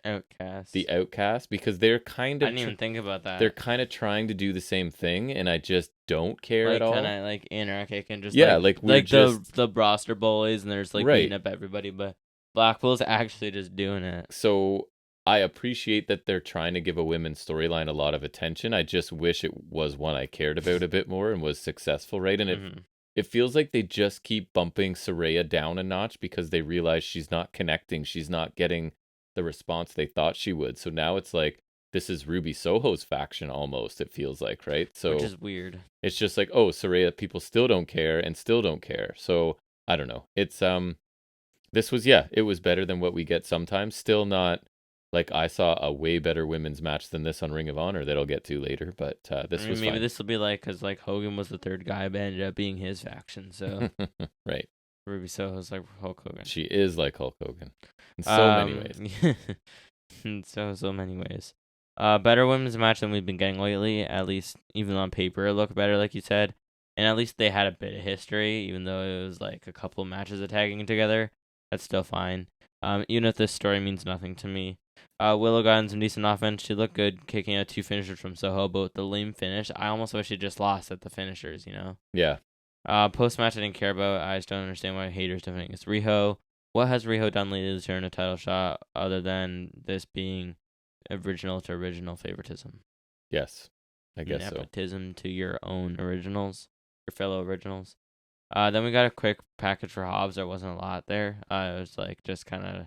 Outcast. The Outcast, because they're kind I of didn't even think about that. they're kind of trying to do the same thing, and I just don't care like at all. Kind of like anarchic and just Yeah, like we're just the roster bullies, and there's like Right. beating up everybody, but Blackpool's actually just doing it. So I appreciate that they're trying to give a women's storyline a lot of attention. I just wish it was one I cared about a bit more and was successful, right? And Mhm. it feels like they just keep bumping Saraya down a notch because they realize she's not connecting. She's not getting the response they thought she would. So now it's like, this is Ruby Soho's faction almost, it feels like, right? So Which is weird. it's just like, oh, Saraya, people still don't care and still don't care. So I don't know. It's this was, it was better than what we get sometimes. Still not like I saw a way better women's match than this on Ring of Honor that I'll get to later, but this was maybe fine. this will be like, because like Hogan was the third guy, but ended up being his faction. So right. Ruby Soho's like Hulk Hogan. She is like Hulk Hogan in so many ways. In so many ways. Better women's match than we've been getting lately. At least even on paper, it looked better, like you said. And at least they had a bit of history, even though it was like a couple matches of tagging together. That's still fine. Even if this story means nothing to me. Willow got in some decent offense. She looked good, kicking out 2 finishers from Soho, but with the lame finish, I almost wish she just lost at the finishers, you know? Yeah. Post match, I didn't care about. I just don't understand why haters don't think it's Riho. What has Riho done lately to earn a title shot other than this being original to original favoritism? Yes, I guess Nepotism to your own originals, your fellow originals. Then we got a quick package for Hobbs. There wasn't a lot there. It was like just kind of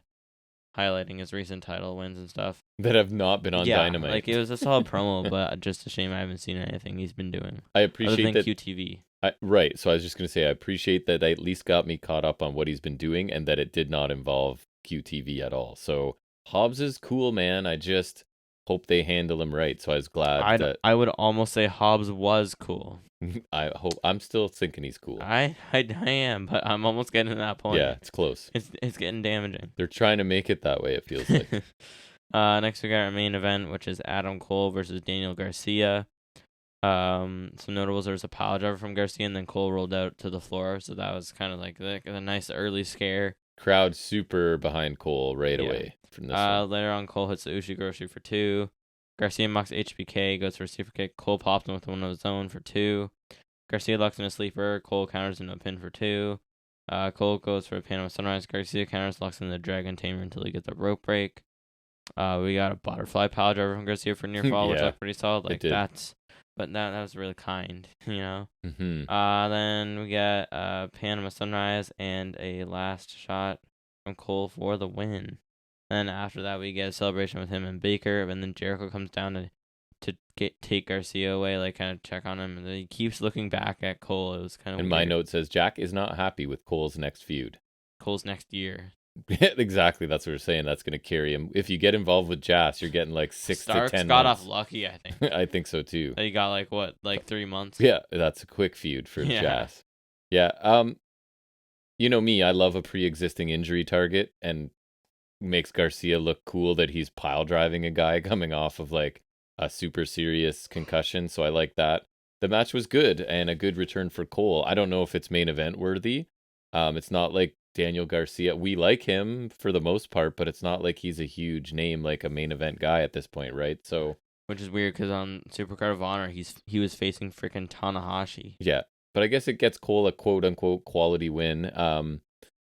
highlighting his recent title wins and stuff that have not been on Dynamite. Like, it was a solid promo, but just a shame I haven't seen anything he's been doing. I appreciate other than that QTV. Right. So I was just going to say, I appreciate that they at least got me caught up on what he's been doing and that it did not involve QTV at all. So Hobbs is cool, man. I just hope they handle him right. So I was glad I would almost say Hobbs was cool. I'm still thinking he's cool. I am, but I'm almost getting to that point. Yeah, it's close. It's getting damaging. They're trying to make it that way, it feels like. Next we got our main event, which is Adam Cole versus Daniel Garcia. Some notables, there was a pile driver from Garcia, and then Cole rolled out to the floor, so that was kind of like a nice early scare. Crowd super behind Cole right away from this one. Later on, Cole hits the Ushigoroshi for 2. Garcia mocks HBK, goes for a super kick. Cole popped him with one of his own for 2. Garcia locks in a sleeper. Cole counters into a pin for 2. Cole goes for a Panama Sunrise. Garcia counters, locks in the Dragon Tamer until he gets a rope break. We got a butterfly pile driver from Garcia for near fall, which looked pretty solid. Like, but that was really kind, you know? Mm-hmm. Then we get Panama Sunrise and a last shot from Cole for the win. Then after that, we get a celebration with him and Baker, and then Jericho comes down to take Garcia away, like kind of check on him, and then he keeps looking back at Cole. It was kind of weird. My note says Jack is not happy with Cole's next feud. Cole's next year. Exactly, that's what we're saying. That's going to carry him. If you get involved with Jazz, you're getting like 6 to 10 months. Got off lucky, I think. I think so too. He got like 3 months. Yeah, that's a quick feud for Jazz. Yeah. You know me, I love a pre-existing injury target, and makes Garcia look cool that he's pile driving a guy coming off of like a super serious concussion. So I like that. The match was good and a good return for Cole. I don't know if it's main event worthy. It's not like Daniel Garcia. We like him for the most part, but it's not like he's a huge name like a main event guy at this point, right? So, which is weird because on Supercard of Honor, he was facing freaking Tanahashi. Yeah, but I guess it gets Cole a quote unquote quality win.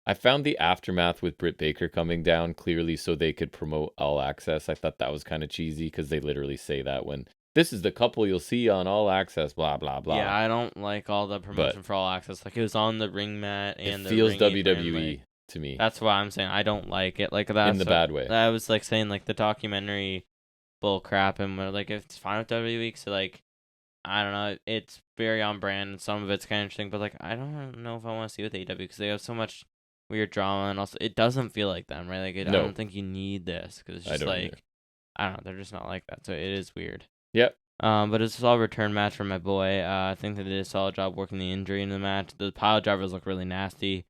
I found the aftermath with Britt Baker coming down clearly so they could promote All Access. I thought that was kind of cheesy because they literally say that when this is the couple you'll see on All Access, blah, blah, blah. Yeah, I don't like all the promotion for All Access. Like, it was on the ring mat and it feels WWE to me. That's why I'm saying I don't like it. Like, that's in the bad way. I was like saying like the documentary bull crap, and we're like, it's fine with WWE, so like, I don't know, it's very on brand and some of it's kind of interesting, but like, I don't know if I want to see with AEW because they have so much weird drama, and also it doesn't feel like them, right? Like, I don't think you need this because it's just like, I don't know, they're just not like that, so it is weird. Yep. But it's a solid return match for my boy. I think they did a solid job working the injury in the match. The pile drivers look really nasty.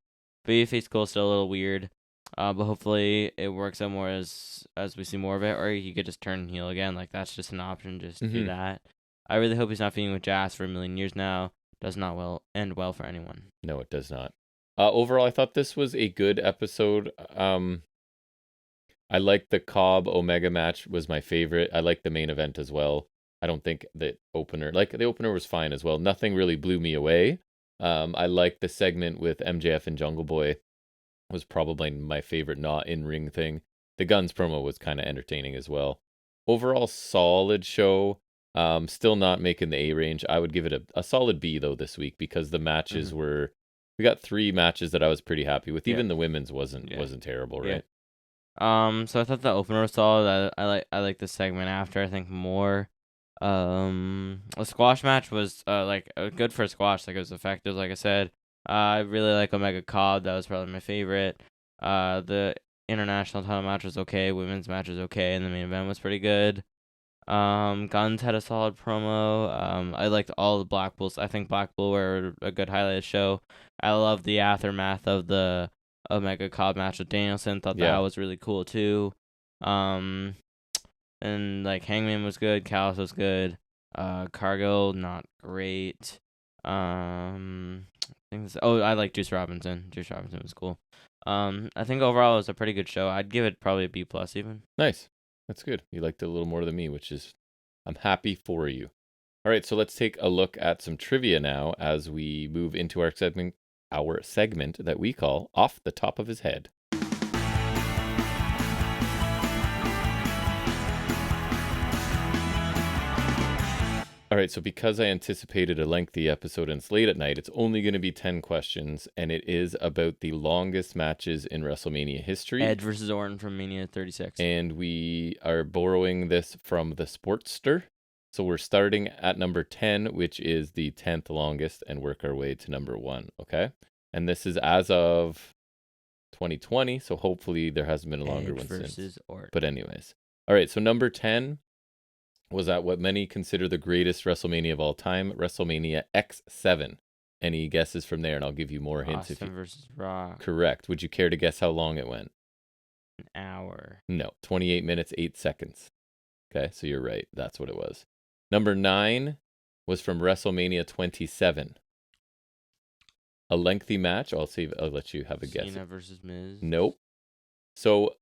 Babyface Cole's still a little weird. But hopefully it works out more as we see more of it, or he could just turn heel again. Like, that's just an option. Just do that. I really hope he's not feuding with Jazz for a million years now. Does not end well for anyone. No, it does not. Overall, I thought this was a good episode. I liked the Cobb Omega match, was my favorite. I liked the main event as well. I don't think the opener was fine as well. Nothing really blew me away. I liked the segment with MJF and Jungle Boy. Was probably my favorite not in ring thing. The Guns promo was kind of entertaining as well. Overall, solid show. Still not making the A range. I would give it a solid B though this week, because the matches were. We got 3 matches that I was pretty happy with. Even the women's wasn't terrible, right? So I thought the opener was solid. I like the segment after. I think more. A squash match was good for a squash. Like, it was effective. Like I said, I really like Omega Cobb. That was probably my favorite. The international title match was okay. Women's match was okay, and the main event was pretty good. Guns had a solid promo. I liked all the Blackpools. I think Blackpool were a good highlight of the show. I love the aftermath of the Omega Cobb match with Danielson. Thought that was really cool too. And like Hangman was good, Callis was good. Cargill not great. I like Juice Robinson. Juice Robinson was cool. I think overall it was a pretty good show. I'd give it probably a B+ even. Nice. That's good. You liked it a little more than me, which is, I'm happy for you. All right, so let's take a look at some trivia now as we move into our segment that we call Off the Top of His Head. All right, so because I anticipated a lengthy episode and it's late at night, it's only going to be 10 questions, and it is about the longest matches in WrestleMania history. Edge versus Orton from Mania 36. And we are borrowing this from the Sportster. So we're starting at number 10, which is the 10th longest, and work our way to number 1, okay? And this is as of 2020, so hopefully there hasn't been a longer one since. Orton. But anyways. All right, so number 10 was at what many consider the greatest WrestleMania of all time, WrestleMania X7. Any guesses from there? And I'll give you more hints. Austin versus Rock. Correct. Would you care to guess how long it went? An hour. No, 28 minutes, 8 seconds. Okay, so you're right. That's what it was. Number 9 was from WrestleMania 27. A lengthy match. I'll let you have a guess. Cena versus Miz. Nope. So,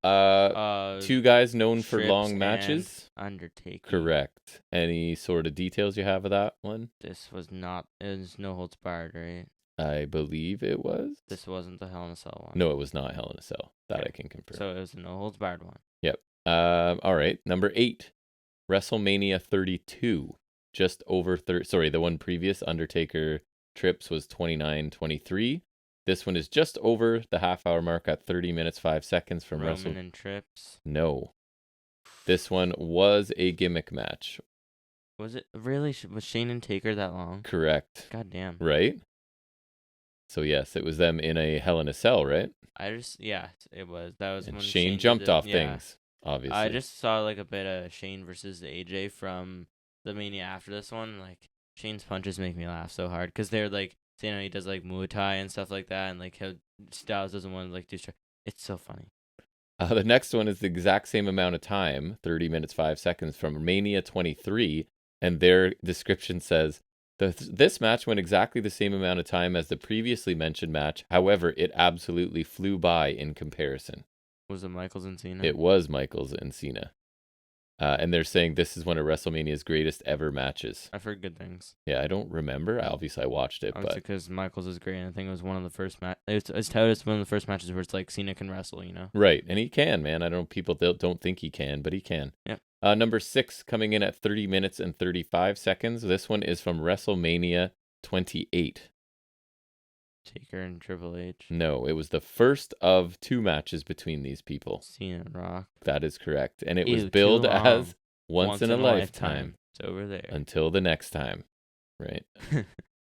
2 guys known for long matches. Undertaker. Correct. Any sort of details you have of that one? It was No Holds Barred, right? I believe it was. This wasn't the Hell in a Cell one. No, it was not Hell in a Cell. That I can confirm. So it was a No Holds Barred one. Yep. All right. Number 8, WrestleMania 32. Just over 30. Sorry, the one previous, Undertaker Trips, was 29:23. This one is just over the half-hour mark at 30 minutes, 5 seconds from Roman and Trips. No. This one was a gimmick match. Was it really? Was Shane and Taker that long? Correct. God damn. Right? So yes, it was them in a Hell in a Cell, right? It was. That was and when Shane jumped off things, obviously. I just saw like a bit of Shane versus AJ from the Mania after this one. Like, Shane's punches make me laugh so hard because they're like, he does like Muay Thai and stuff like that, and like how Styles doesn't want to like do. It's so funny. The next one is the exact same amount of time, 30 minutes, 5 seconds, from Mania 23, and their description says, this match went exactly the same amount of time as the previously mentioned match. However, it absolutely flew by in comparison. Was it Michaels and Cena? It was Michaels and Cena. And they're saying this is one of WrestleMania's greatest ever matches. I've heard good things. Yeah, I don't remember. Obviously, I watched it. Obviously, because Michaels is great, and I think it was one of the first matches. It's touted as one of the first matches where it's like Cena can wrestle, you know? Right, and he can, man. I don't know, people don't think he can, but he can. Yeah. Number 6 coming in at 30 minutes and 35 seconds. This one is from WrestleMania 28. Taker and Triple H. No, it was the first of 2 matches between these people. Cena and Rock. That is correct. And it was billed as once in a lifetime. It's over there. Until the next time. Right.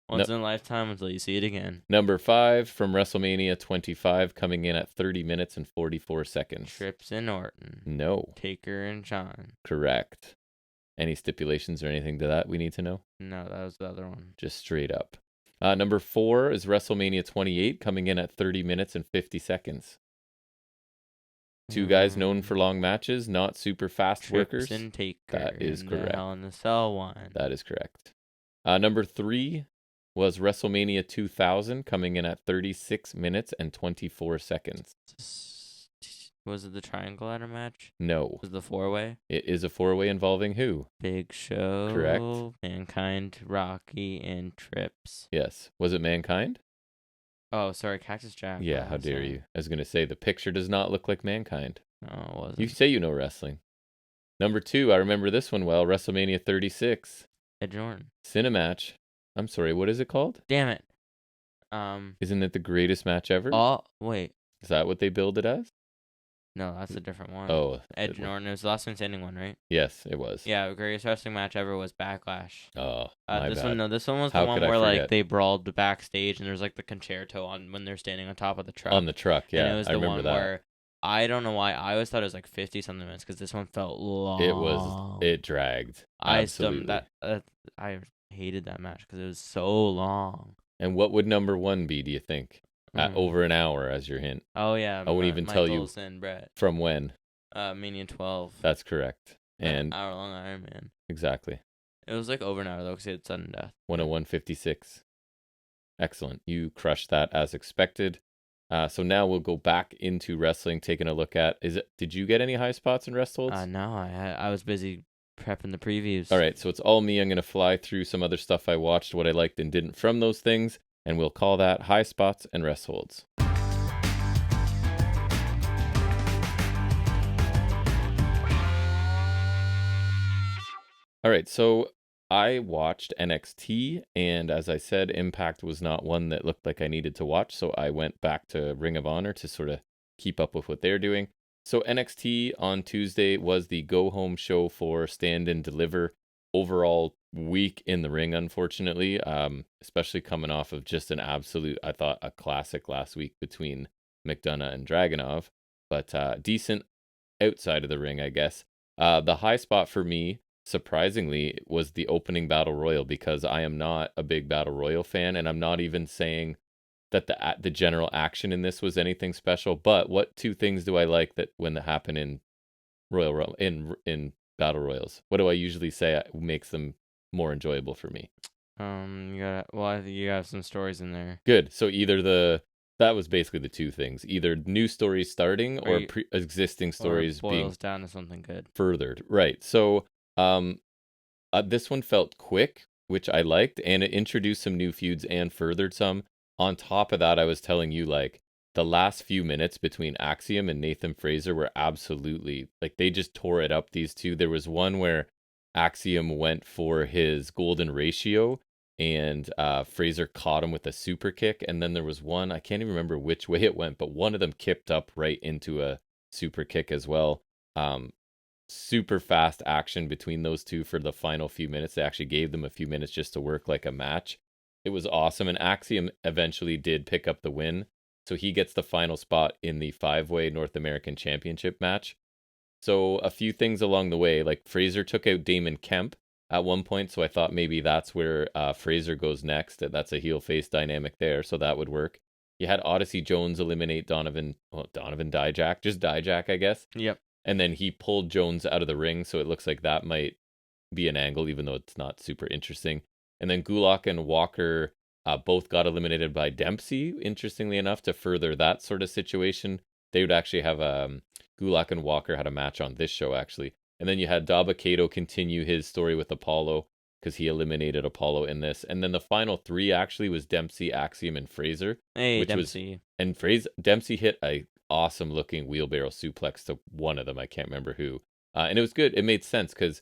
Once in a lifetime until you see it again. Number 5 from WrestleMania 25 coming in at 30 minutes and 44 seconds. Trips and Orton. No. Taker and Shawn. Correct. Any stipulations or anything to that we need to know? No, that was the other one. Just straight up. Number 4 is WrestleMania 28, coming in at 30 minutes and 50 seconds. Two guys known for long matches, not super fast workers. And Taker. That is correct. Hell in the Cell one. That is correct. Number 3 was WrestleMania 2000, coming in at 36 minutes and 24 seconds. Was it the triangle ladder match? No. Was it the 4-way? It is a 4-way involving who? Big Show. Correct. Mankind, Rocky, and Trips. Yes. Was it Mankind? Oh, sorry, Cactus Jack. Yeah, how dare you. I was going to say, the picture does not look like Mankind. No, it wasn't. You say you know wrestling. Number 2, I remember this one well, WrestleMania 36. Ed Jordan. Cinematch. I'm sorry, what is it called? Damn it. Isn't it the greatest match ever? Oh, wait. Is that what they billed it as? No, that's a different one. Oh. Ed Jordan. It was the last man standing one, right? Yes, it was. Yeah, the greatest wrestling match ever was Backlash. Oh, this bad. one, this one was How the one could I where forget? like they brawled backstage and there's like the concerto on when they're standing on top of the truck. On the truck, yeah. And it was I the remember one that. where I don't know why I always thought it was like 50-something minutes because this one felt long. It dragged. I hated that match because it was so long. And what would number 1 be, do you think? Over an hour as your hint. Oh yeah. I wouldn't even tell you Brett. From when. Mania 12. That's correct. And hour-long Iron Man. Exactly. It was like over an hour though because it had sudden death. 101.56. Excellent. You crushed that as expected. So now we'll go back into wrestling, taking a look at. Did you get any high spots in Restholds? No, I was busy prepping the previews. All right, so it's all me. I'm going to fly through some other stuff I watched, what I liked and didn't from those things, and we'll call that high spots and Restholds. All right, so I watched NXT, and as I said, Impact was not one that looked like I needed to watch, so I went back to Ring of Honor to sort of keep up with what they're doing. So NXT on Tuesday was the go-home show for Stand and Deliver. Overall week in the ring, unfortunately, especially coming off of just an absolute, I thought, a classic last week between McDonough and Dragunov, but decent outside of the ring, I guess. The high spot for me, surprisingly, was the opening Battle Royal, because I am not a big Battle Royal fan, and I'm not even saying that the general action in this was anything special. But what 2 things do I like that when that happen in in Battle Royals? What do I usually say makes them more enjoyable for me? I think you have some stories in there. Good. So that was basically the 2 things: either new stories starting or existing stories being down to something good, furthered. Right. So this one felt quick, which I liked, and it introduced some new feuds and furthered some. On top of that, I was telling you, like, the last few minutes between Axiom and Nathan Fraser were absolutely, like, they just tore it up, these two. There was one where Axiom went for his golden ratio, and Fraser caught him with a super kick. And then there was one, I can't even remember which way it went, but one of them kipped up right into a super kick as well. Super fast action between those two for the final few minutes. They actually gave them a few minutes just to work like a match. It was awesome, and Axiom eventually did pick up the win, so he gets the final spot in the 5-way North American Championship match. So a few things along the way, like Fraser took out Damon Kemp at one point, so I thought maybe that's where Fraser goes next. That's a heel-face dynamic there, so that would work. You had Odyssey Jones eliminate Donovan Dijak, just Dijak, I guess. Yep. And then he pulled Jones out of the ring, so it looks like that might be an angle, even though it's not super interesting. And then Gulak and Walker both got eliminated by Dempsey, interestingly enough, to further that sort of situation. They would actually have Gulak and Walker had a match on this show, actually. And then you had Dabba-Kato continue his story with Apollo, because he eliminated Apollo in this. And then the final 3 actually was Dempsey, Axiom, and Fraser. Hey, Dempsey. Dempsey hit a awesome looking wheelbarrow suplex to one of them. I can't remember who. And it was good. It made sense because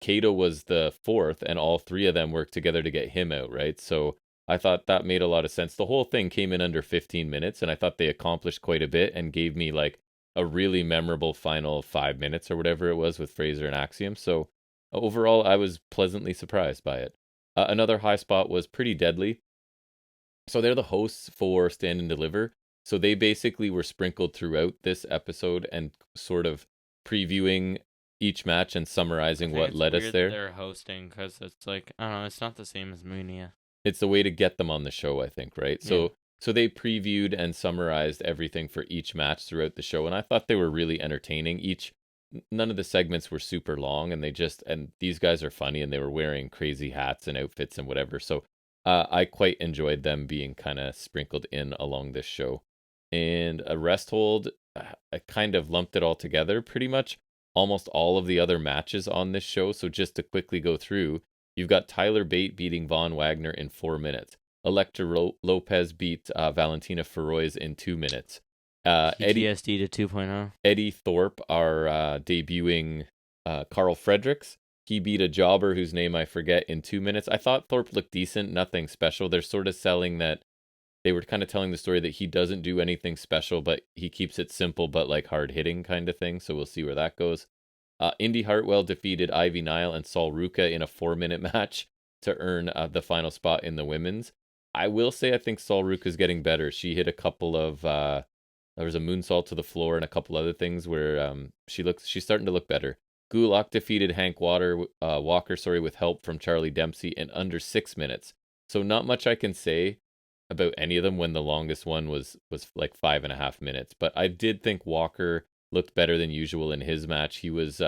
Kato was the 4th, and all 3 of them worked together to get him out, right? So I thought that made a lot of sense. The whole thing came in under 15 minutes, and I thought they accomplished quite a bit and gave me like a really memorable final 5 minutes or whatever it was with Fraser and Axiom. So overall, I was pleasantly surprised by it. Another high spot was Pretty Deadly. So they're the hosts for Stand and Deliver. So they basically were sprinkled throughout this episode and sort of previewing each match and summarizing what led us there. They're hosting because it's like, I don't know, it's not the same as Mania. It's the way to get them on the show, I think, right? So they previewed and summarized everything for each match throughout the show, and I thought they were really entertaining. None of the segments were super long, and these guys are funny, and they were wearing crazy hats and outfits and whatever. So I quite enjoyed them being kind of sprinkled in along this show. And a Resthold, I kind of lumped it all together. Pretty much almost all of the other matches on this show. So just to quickly go through, you've got Tyler Bate beating Von Wagner in 4 minutes. Electra Lopez beat Valentina Feroz in 2 minutes. PTSD to 2.0. Eddie Thorpe, our debuting Carl Fredericks. He beat a jobber whose name I forget in 2 minutes. I thought Thorpe looked decent, nothing special. They're sort of selling that. They were kind of telling the story that he doesn't do anything special, but he keeps it simple but like hard hitting kind of thing. So we'll see where that goes. Indy Hartwell defeated Ivy Nile and Sol Ruca in a 4-minute match to earn the final spot in the women's. I will say I think Sol Ruca's getting better. She hit a couple of there was a moonsault to the floor and a couple other things where she's starting to look better. Gulak defeated Hank Walker with help from Charlie Dempsey in under 6 minutes. So not much I can say about any of them when the longest one was like 5.5 minutes. But I did think Walker looked better than usual in his match. He was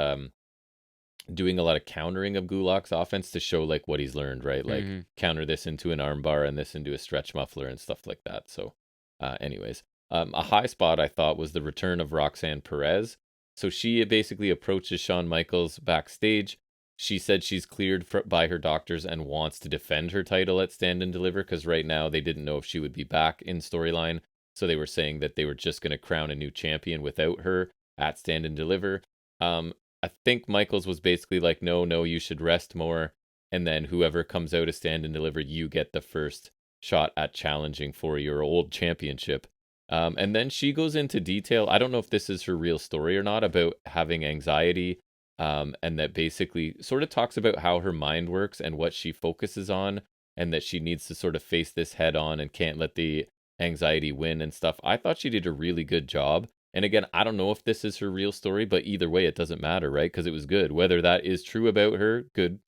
doing a lot of countering of Gulak's offense to show like what he's learned, right? Like counter this into an armbar and this into a stretch muffler and stuff like that. So anyways, a high spot I thought was the return of Roxanne Perez. So she basically approaches Shawn Michaels backstage. She said she's cleared by her doctors and wants to defend her title at Stand and Deliver because right now they didn't know if she would be back in storyline. So they were saying that they were just going to crown a new champion without her at Stand and Deliver. I think Michaels was basically like, no, you should rest more. And then whoever comes out of Stand and Deliver, you get the first shot at challenging for your old championship. And then she goes into detail. I don't know if this is her real story or not about having anxiety. And that basically sort of talks about how her mind works and what she focuses on, and that she needs to sort of face this head on and can't let the anxiety win and stuff. I thought she did a really good job. And again, I don't know if this is her real story, but either way, it doesn't matter, right? Because it was good. Whether that is true about her, good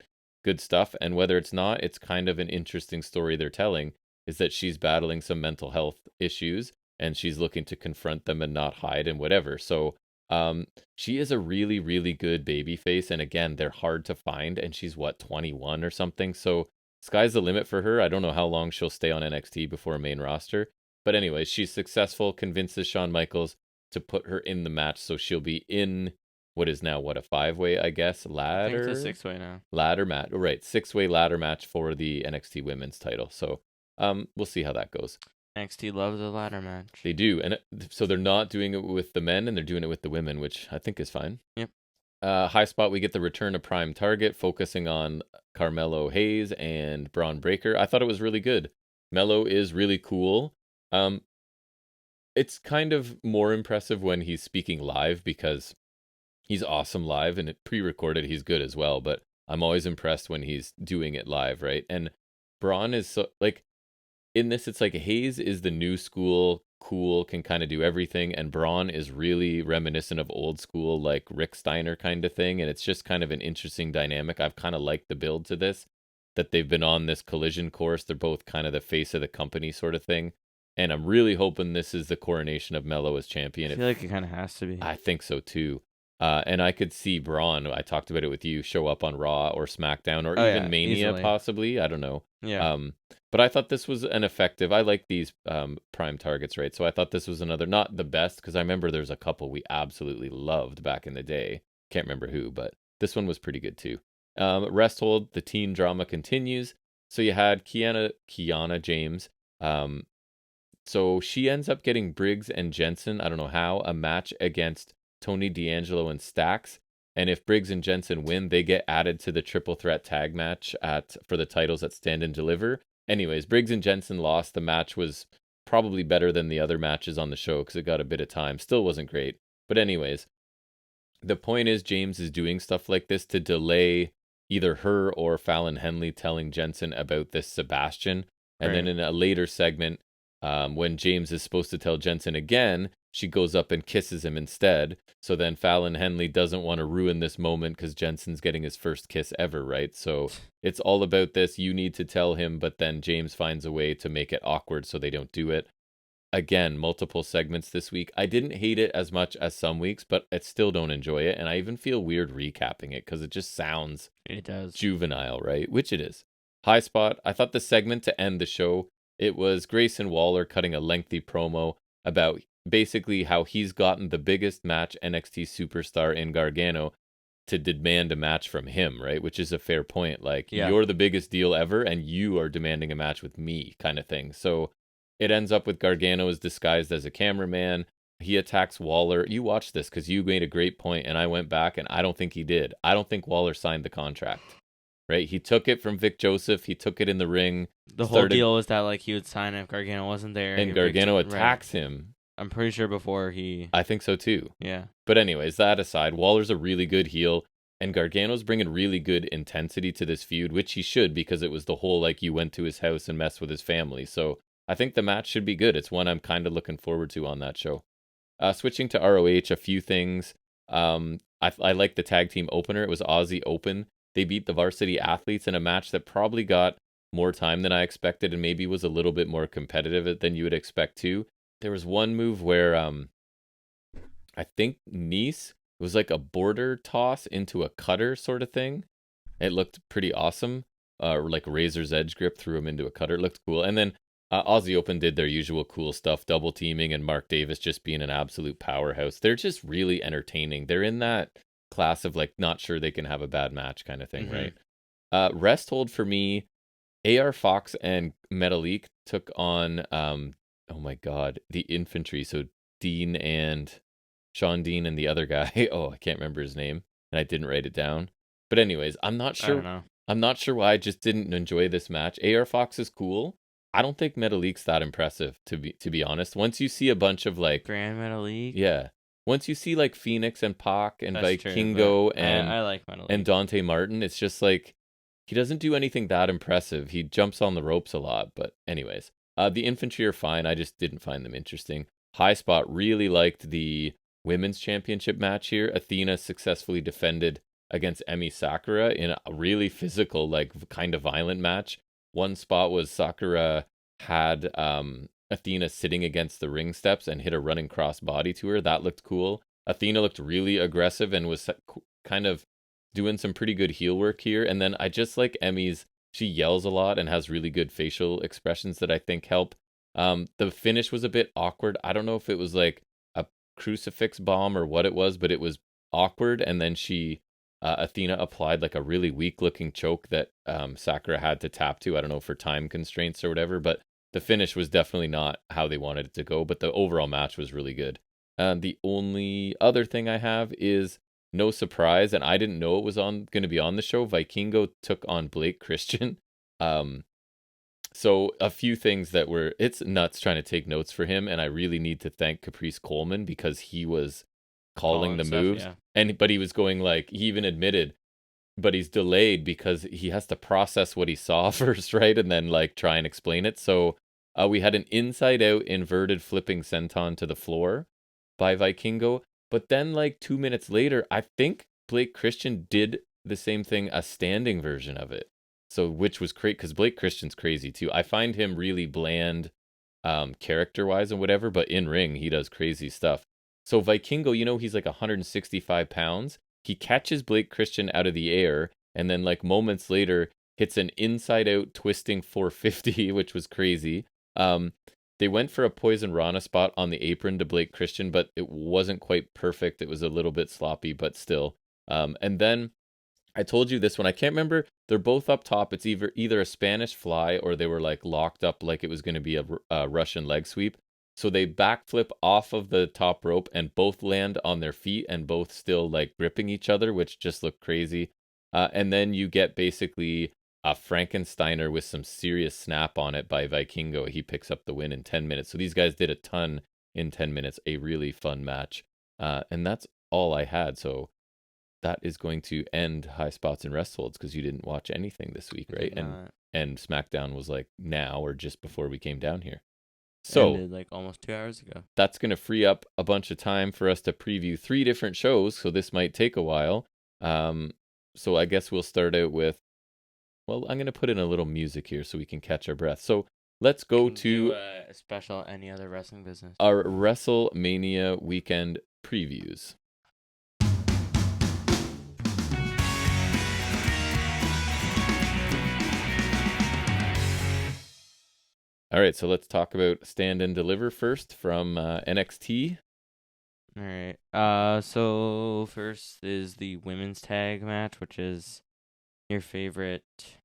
stuff. And whether it's not, it's kind of an interesting story they're telling, is that she's battling some mental health issues and she's looking to confront them and not hide and whatever. So she is a really, really good babyface. And again, they're hard to find. And she's 21 or something. So sky's the limit for her. I don't know how long she'll stay on NXT before main roster. But anyways, she's successful, convinces Shawn Michaels to put her in the match, so she'll be in what is now a 5-way, I guess, ladder. I think it's a 6-way now. Ladder match, right? 6-way ladder match for the NXT Women's title. So, we'll see how that goes. NXT loves a ladder match. They do, and so they're not doing it with the men, and they're doing it with the women, which I think is fine. Yep. High spot, we get the return of Prime Target, focusing on Carmelo Hayes and Braun Breaker. I thought it was really good. Melo is really cool. It's kind of more impressive when he's speaking live because he's awesome live, and pre-recorded he's good as well, but I'm always impressed when he's doing it live, right? And Braun is so, like, in this, it's like Hayes is the new school, cool, can kind of do everything, and Braun is really reminiscent of old school, like Rick Steiner kind of thing, and it's just kind of an interesting dynamic. I've kind of liked the build to this, that they've been on this collision course. They're both kind of the face of the company sort of thing. And I'm really hoping this is the coronation of Melo as champion. I feel like it kind of has to be. I think so too. And I could see Braun, I talked about it with you, show up on Raw or SmackDown or even Mania easily. Possibly. I don't know. Yeah. But I thought this was an effective, I like these Prime Targets, right? So I thought this was another, not the best, because I remember there's a couple we absolutely loved back in the day. Can't remember who, but this one was pretty good too. Resthold, the teen drama continues. So you had Kiana James. So she ends up getting Briggs and Jensen, I don't know how, a match against Tony D'Angelo and Stax. And if Briggs and Jensen win, they get added to the triple threat tag match for the titles at Stand and Deliver. Anyways, Briggs and Jensen lost. The match was probably better than the other matches on the show because it got a bit of time. Still wasn't great. But anyways, the point is James is doing stuff like this to delay either her or Fallon Henley telling Jensen about this Sebastian. And then in a later segment, when James is supposed to tell Jensen again, she goes up and kisses him instead. So then Fallon Henley doesn't want to ruin this moment because Jensen's getting his first kiss ever, right? So it's all about this. You need to tell him, but then James finds a way to make it awkward so they don't do it. Again, multiple segments this week. I didn't hate it as much as some weeks, but I still don't enjoy it. And I even feel weird recapping it because it just sounds juvenile, right? Which it is. High Spot. I thought the segment to end the show, it was Grayson Waller cutting a lengthy promo about basically how he's gotten the biggest match NXT superstar in Gargano to demand a match from him, right? Which is a fair point. Like, you're the biggest deal ever, and you are demanding a match with me, kind of thing. So it ends up with Gargano is disguised as a cameraman. He attacks Waller. You watched this because you made a great point, and I went back, and I don't think he did. I don't think Waller signed the contract, right? He took it from Vic Joseph. He took it in the ring. The whole deal was that like he would sign it if Gargano wasn't there. And Gargano attacks him. I'm pretty sure before he... I think so too. Yeah. But anyways, that aside, Waller's a really good heel, and Gargano's bringing really good intensity to this feud, which he should, because it was the whole, like, you went to his house and messed with his family. So I think the match should be good. It's one I'm kind of looking forward to on that show. Switching to ROH, a few things. I like the tag team opener. It was Aussie Open. They beat the Varsity Athletes in a match that probably got more time than I expected and maybe was a little bit more competitive than you would expect too. There was one move where I think Nice, it was like a border toss into a cutter sort of thing. It looked pretty awesome. Like Razor's Edge grip threw him into a cutter. It looked cool. And then Aussie Open did their usual cool stuff, double teaming and Mark Davis just being an absolute powerhouse. They're just really entertaining. They're in that class of like not sure they can have a bad match kind of thing, right? Resthold for me, AR Fox and Metalik took on oh my god, the infantry. So Dean and Sean Dean and the other guy. Oh, I can't remember his name, and I didn't write it down. But anyways, I'm not sure. I'm not sure why I just didn't enjoy this match. AR Fox is cool. I don't think Metalik's that impressive, to be honest. Once you see a bunch of like Grand Metalik, yeah. Once you see like Phoenix and Pac and Vikingo and I like Metalik and Dante Martin, it's just like he doesn't do anything that impressive. He jumps on the ropes a lot, but anyways, the infantry are fine. I just didn't find them interesting. High Spot really liked the women's championship match here. Athena successfully defended against Emi Sakura in a really physical, like kind of violent match. One spot was Sakura had Athena sitting against the ring steps and hit a running cross body to her. That looked cool. Athena looked really aggressive and was kind of doing some pretty good heel work here. And then I just like Emi's, she yells a lot and has really good facial expressions that I think help. The finish was a bit awkward. I don't know if it was like a crucifix bomb or what it was, but it was awkward. And then Athena applied like a really weak looking choke that Sakura had to tap to. I don't know, for time constraints or whatever, but the finish was definitely not how they wanted it to go, but the overall match was really good. The only other thing I have is, no surprise, and I didn't know it was going to be on the show, Vikingo took on Blake Christian. So a few things that it's nuts trying to take notes for him, and I really need to thank Caprice Coleman because he was calling the moves, but he was going like, he even admitted, but he's delayed because he has to process what he saw first, right? And then like try and explain it. So we had an inside out inverted flipping senton to the floor by Vikingo. But then like 2 minutes later, I think Blake Christian did the same thing, a standing version of it. So which was great because Blake Christian's crazy too. I find him really bland character-wise and whatever, but in ring, he does crazy stuff. So Vikingo, he's like 165 pounds. He catches Blake Christian out of the air, and then like moments later, hits an inside-out twisting 450, which was crazy. They went for a Poison Rana spot on the apron to Blake Christian, but it wasn't quite perfect. It was a little bit sloppy, but still. And then I told you this one. I can't remember. They're both up top. It's either a Spanish fly or they were like locked up like it was going to be a Russian leg sweep. So they backflip off of the top rope and both land on their feet and both still like gripping each other, which just looked crazy. And then you get basically a Frankensteiner with some serious snap on it by Vikingo. He picks up the win in 10 minutes. So these guys did a ton in 10 minutes. A really fun match. And that's all I had. So that is going to end High Spots and Restholds because you didn't watch anything this week, right? And SmackDown was like now or just before we came down here. So ended like almost 2 hours ago. That's going to free up a bunch of time for us to preview 3 different shows, so this might take a while. So I guess we'll start out with, well, I'm going to put in a little music here so we can catch our breath. So let's go to a special any other wrestling business. Our Wrestlemania weekend previews. All right, so let's talk about Stand and Deliver first from NXT. All right. So first is the women's tag match, which is your favorite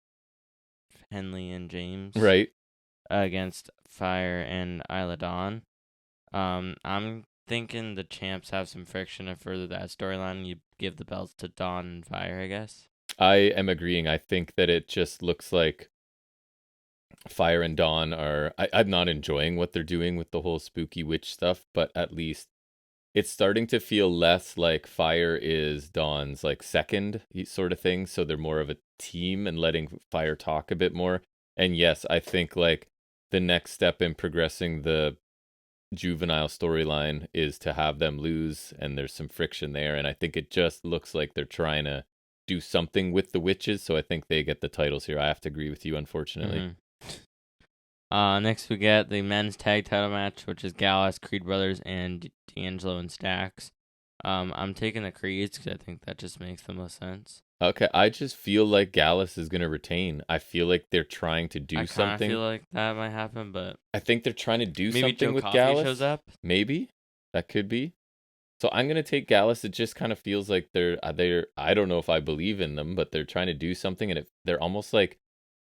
Henley and James. Right. Against Fire and Isla Dawn. I'm thinking the champs have some friction to further that storyline. You give the belts to Dawn and Fire, I guess. I am agreeing. I think that it just looks like Fire and Dawn are... I'm not enjoying what they're doing with the whole spooky witch stuff, but at least it's starting to feel less like Fire is Dawn's like second sort of thing. So they're more of a team and letting Fire talk a bit more. And yes, I think like the next step in progressing the juvenile storyline is to have them lose, and there's some friction there. And I think it just looks like they're trying to do something with the witches. So I think they get the titles here. I have to agree with you, unfortunately. Mm-hmm. Next we get the men's tag title match, which is Gallus, Creed Brothers, and D'Angelo and Stax. I'm taking the Creeds because I think that just makes the most sense. Okay, I just feel like Gallus is going to retain. I feel like they're trying to do something. I feel like that might happen, but I think they're trying to do maybe something Joe with Coffey Gallus. shows up. Maybe that could be. So I'm going to take Gallus. It just kind of feels like they're. I don't know if I believe in them, but they're trying to do something, and they're almost like.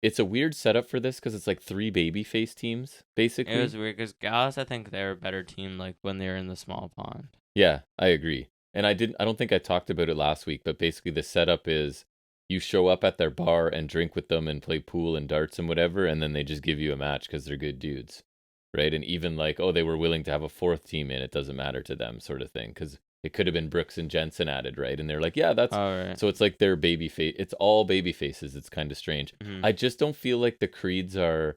It's a weird setup for this because it's like 3 babyface teams, basically. It was weird because Gallus, I think they're a better team like when they're in the small pond. Yeah, I agree. And I don't think I talked about it last week, but basically the setup is you show up at their bar and drink with them and play pool and darts and whatever, and then they just give you a match because they're good dudes, right? And even like, oh, they were willing to have a 4th team in, it doesn't matter to them sort of thing, because it could have been Brooks and Jensen added, right? And they're like, yeah, that's... Right. So it's like their baby face. It's all baby faces. It's kind of strange. Mm-hmm. I just don't feel like the Creeds are...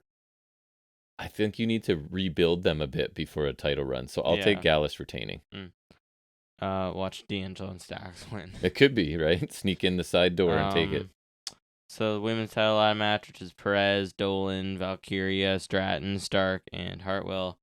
I think you need to rebuild them a bit before a title run. So I'll take Gallus retaining. Watch D'Angelo and Stax win. It could be, right? Sneak in the side door and take it. So the women's title ladder match, which is Perez, Dolan, Valkyria, Stratton, Stark, and Hartwell.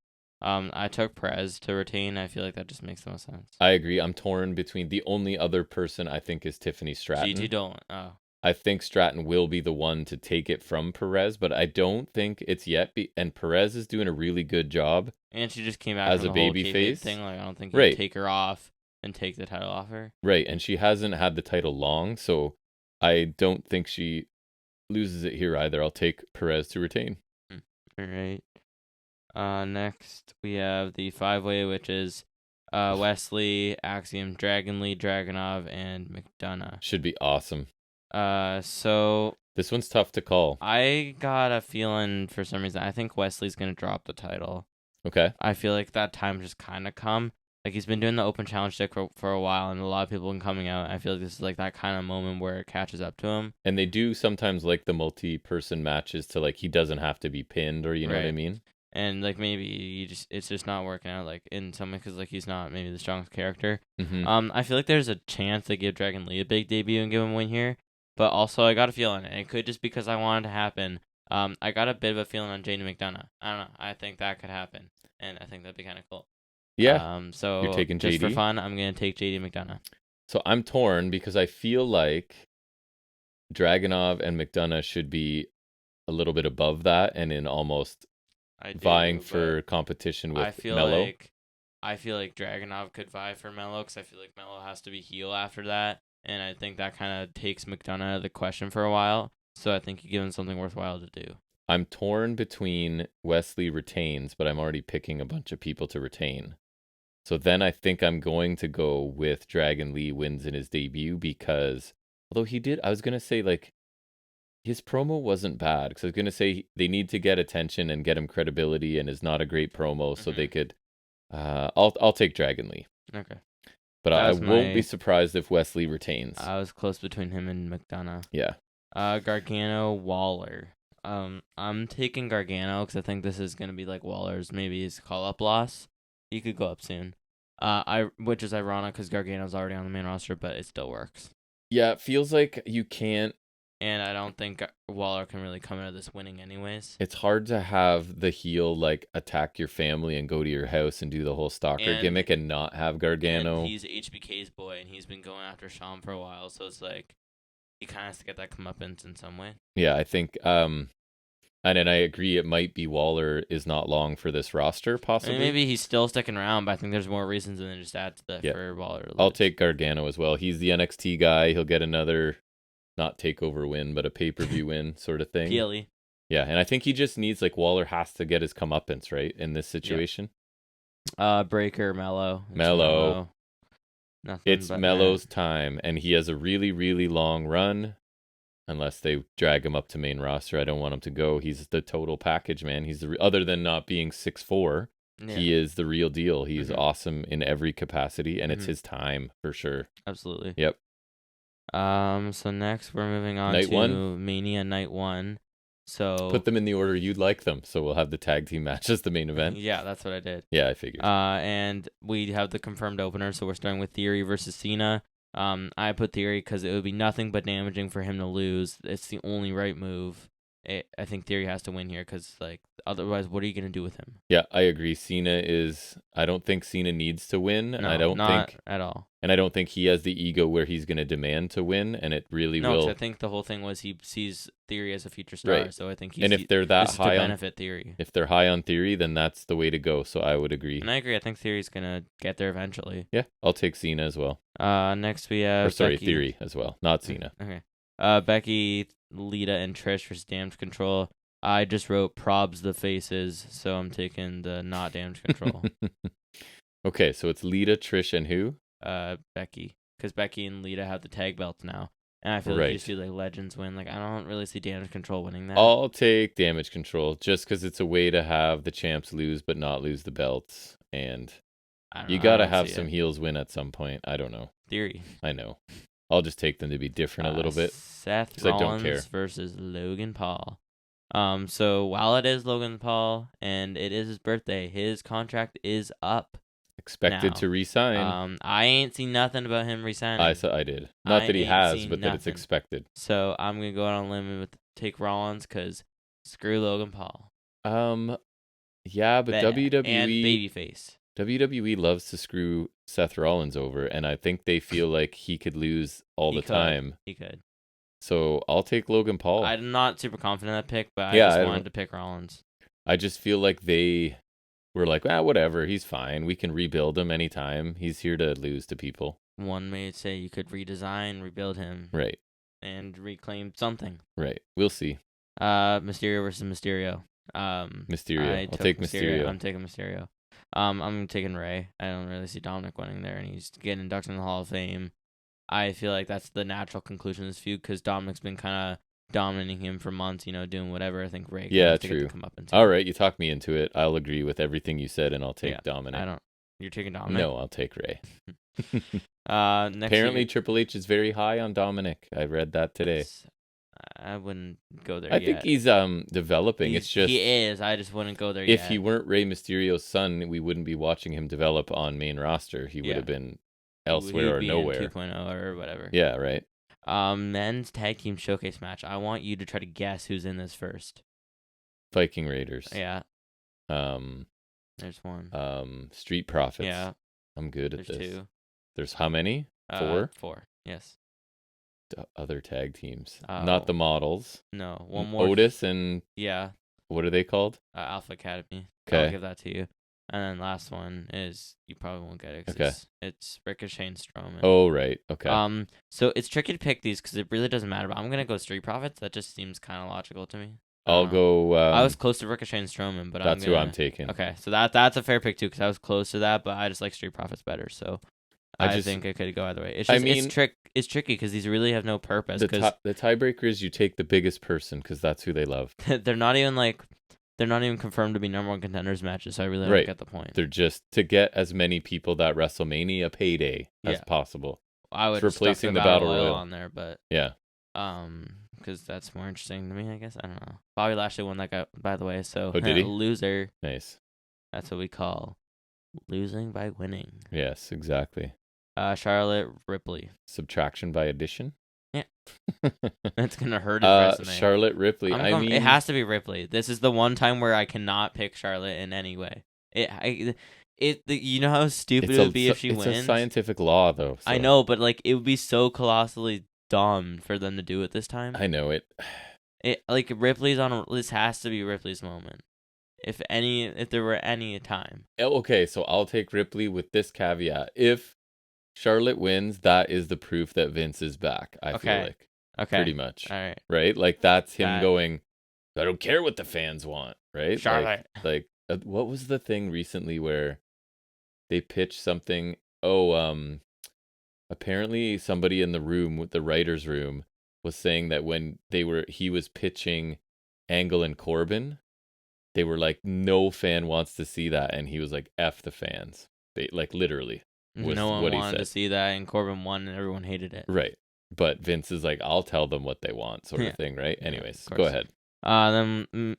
I took Perez to retain. I feel like that just makes the most sense. I agree. I'm torn between the only other person I think is Tiffany Stratton. GG Dolan. Oh. I think Stratton will be the one to take it from Perez, but I don't think it's yet. And Perez is doing a really good job. And she just came out as from a the whole baby face thing. Like I don't think you can take her off and take the title off her. Right, and she hasn't had the title long, so I don't think she loses it here either. I'll take Perez to retain. All right. Next we have the 5-way, which is Wesley, Axiom, Dragon Lee, Dragunov, and McDonough. Should be awesome. So this one's tough to call. I got a feeling for some reason I think Wesley's gonna drop the title. Okay. I feel like that time just kind of come. Like he's been doing the open challenge stick for a while, and a lot of people have been coming out. I feel like this is like that kind of moment where it catches up to him. And they do sometimes like the multi-person matches to like he doesn't have to be pinned, or you know what I mean. And like maybe it's just not working out like in some way because like he's not maybe the strongest character. Mm-hmm. I feel like there's a chance they give Dragon Lee a big debut and give him a win here, but also I got a feeling, and it could just because I want it to happen. I got a bit of a feeling on JD McDonough. I don't know. I think that could happen, and I think that'd be kind of cool. Yeah. So you're taking just JD? for fun, I'm gonna take JD McDonough. So I'm torn because I feel like Dragunov and McDonough should be a little bit above that and in almost vying for competition with Mello. I feel like Dragunov could vie for Mello because I feel like Mello has to be heel after that, and I think that kind of takes McDonough out of the question for a while. So I think you give him something worthwhile to do. I'm torn between Wesley retains, but I'm already picking a bunch of people to retain. So then I think I'm going to go with Dragon Lee wins in his debut because, although I was going to say like, his promo wasn't bad because I was going to say they need to get attention and get him credibility and is not a great promo, so they could, I'll take Dragon Lee. Okay. But I won't be surprised if Wesley retains. I was close between him and McDonough. Yeah. Gargano, Waller. I'm taking Gargano because I think this is gonna be like Waller's maybe his call up loss. He could go up soon. Which is ironic because Gargano's already on the main roster, but it still works. Yeah, it feels like you can't. And I don't think Waller can really come into this winning anyways. It's hard to have the heel like attack your family and go to your house and do the whole stalker gimmick and not have Gargano. And he's HBK's boy, and he's been going after Shawn for a while, so it's like he kind of has to get that comeuppance in some way. Yeah, I think. And then I agree, it might be Waller is not long for this roster, possibly. I mean, maybe he's still sticking around, but I think there's more reasons than just add to that for Waller. I'll take Gargano as well. He's the NXT guy. He'll get another, not takeover win, but a pay-per-view win sort of thing. PLE. Yeah, and I think he just needs, like, Waller has to get his comeuppance, right, in this situation. Breaker, Mello. It's Mello's time, and he has a really, really long run. Unless they drag him up to main roster, I don't want him to go. He's the total package, man. He's other than not being 6'4", he is the real deal. He's awesome in every capacity, and it's his time for sure. Absolutely. Yep. So next we're moving on to Mania Night 1. So put them in the order you'd like them. So we'll have the tag team match as the main event. Yeah, that's what I did. Yeah, I figured. And we have the confirmed opener. So we're starting with Theory versus Cena. I put Theory because it would be nothing but damaging for him to lose. It's the only right move. I think Theory has to win here because, like, otherwise, what are you going to do with him? Yeah, I agree. I don't think Cena needs to win. No, not at all. And I don't think he has the ego where he's going to demand to win, and it really will. No, I think the whole thing was he sees Theory as a future star, right. So I think he's... And if they're that high to benefit Theory. If they're high on Theory, then that's the way to go, so I would agree. And I agree. I think Theory's going to get there eventually. Yeah, I'll take Cena as well. Next we have Becky. Theory as well, not Cena. Okay. Becky, Lita, and Trish versus Damage Control. I just wrote probs the faces, so I'm taking the not Damage Control. Okay, so it's Lita, Trish, and who? Becky. Because Becky and Lita have the tag belts now. And I feel like you just do like Legends win. Like, I don't really see Damage Control winning that. I'll take Damage Control just because it's a way to have the champs lose but not lose the belts. And you got to have some heels win at some point. I don't know. Theory. I know. I'll just take them to be different a little bit. Seth Rollins versus Logan Paul. So while it is Logan Paul and it is his birthday, his contract is up. Expected to resign. I ain't seen nothing about him resigning. I did. Not that he has, but that it's expected. So I'm gonna go out on a limb and take Rollins because screw Logan Paul. Yeah, but WWE and babyface. WWE loves to screw Seth Rollins over, and I think they feel like he could lose all the time. He could. So I'll take Logan Paul. I'm not super confident in that pick, but I wanted to pick Rollins. I just feel like they were like, whatever, he's fine. We can rebuild him anytime. He's here to lose to people. One may say you could redesign, rebuild him. Right. And reclaim something. Right. We'll see. Mysterio versus Mysterio. Mysterio. I'll take Mysterio. I'm taking Mysterio. I'm taking Ray. I don't really see Dominic winning there, and he's getting inducted in the Hall of Fame. I feel like that's the natural conclusion of this feud because Dominic's been kind of dominating him for months, doing whatever. I think Ray has to get to come up and all right, you talked me into it. I'll agree with everything you said, and I'll take Dominic. You're taking Dominic? No, I'll take Ray. Next Apparently, Triple H is very high on Dominic. I read that today. I wouldn't go there yet. I think he's developing. It's just he is. I just wouldn't go there yet. If he weren't Rey Mysterio's son, we wouldn't be watching him develop on main roster. He would have been elsewhere or nowhere. 2.0 or whatever. Yeah, right. Men's tag team showcase match. I want you to try to guess who's in this first. Viking Raiders. Yeah. There's one. Street Profits. Yeah. I'm good at this. There's two. There's how many? 4? 4. Yes. Other tag teams. Not the models. No. One more. Otis and what are they called? Alpha Academy. Okay. I'll give that to you. And then last one is you probably won't get it. Okay. It's Ricochet and Strowman. Oh right. Okay. So it's tricky to pick these because it really doesn't matter. But I'm gonna go Street Profits. That just seems kind of logical to me. I'll go. I was close to Ricochet and Strowman, but that's who I'm taking. Okay, so that's a fair pick too because I was close to that, but I just like Street Profits better. So I think it could go either way. It's just, it's tricky because these really have no purpose. The tiebreaker is you take the biggest person because that's who they love. They're not even confirmed to be number one contenders matches, so I really don't get the point. They're just to get as many people that WrestleMania payday as possible. I would replacing the Battle Royal on there, but yeah. Because that's more interesting to me, I guess. I don't know. Bobby Lashley won that guy, by the way. So Oh, did he? loser. Nice. That's what we call losing by winning. Yes, exactly. Charlotte Ripley. Subtraction by addition. Yeah. That's gonna hurt his resume. Charlotte Ripley. I mean, it has to be Ripley. This is the one time where I cannot pick Charlotte in any way. You know how stupid it would be if she wins. It's a scientific law, though. So. I know, but like it would be so colossally dumb for them to do it this time. I know it. Like Ripley's on. This has to be Ripley's moment. If there were any time. Okay, so I'll take Ripley with this caveat. If Charlotte wins, that is the proof that Vince is back. I feel like. Okay. Pretty much. All right. Right? Like that's him going, I don't care what the fans want, right? Charlotte. Like what was the thing recently where they pitched something? Apparently somebody in the room with the writer's room was saying that when he was pitching Angle and Corbin, they were like, no fan wants to see that, and he was like, F the fans. They like literally. No one wanted to see that, and Corbin won, and everyone hated it. Right. But Vince is like, I'll tell them what they want, sort of thing, right? Anyways, go ahead. Then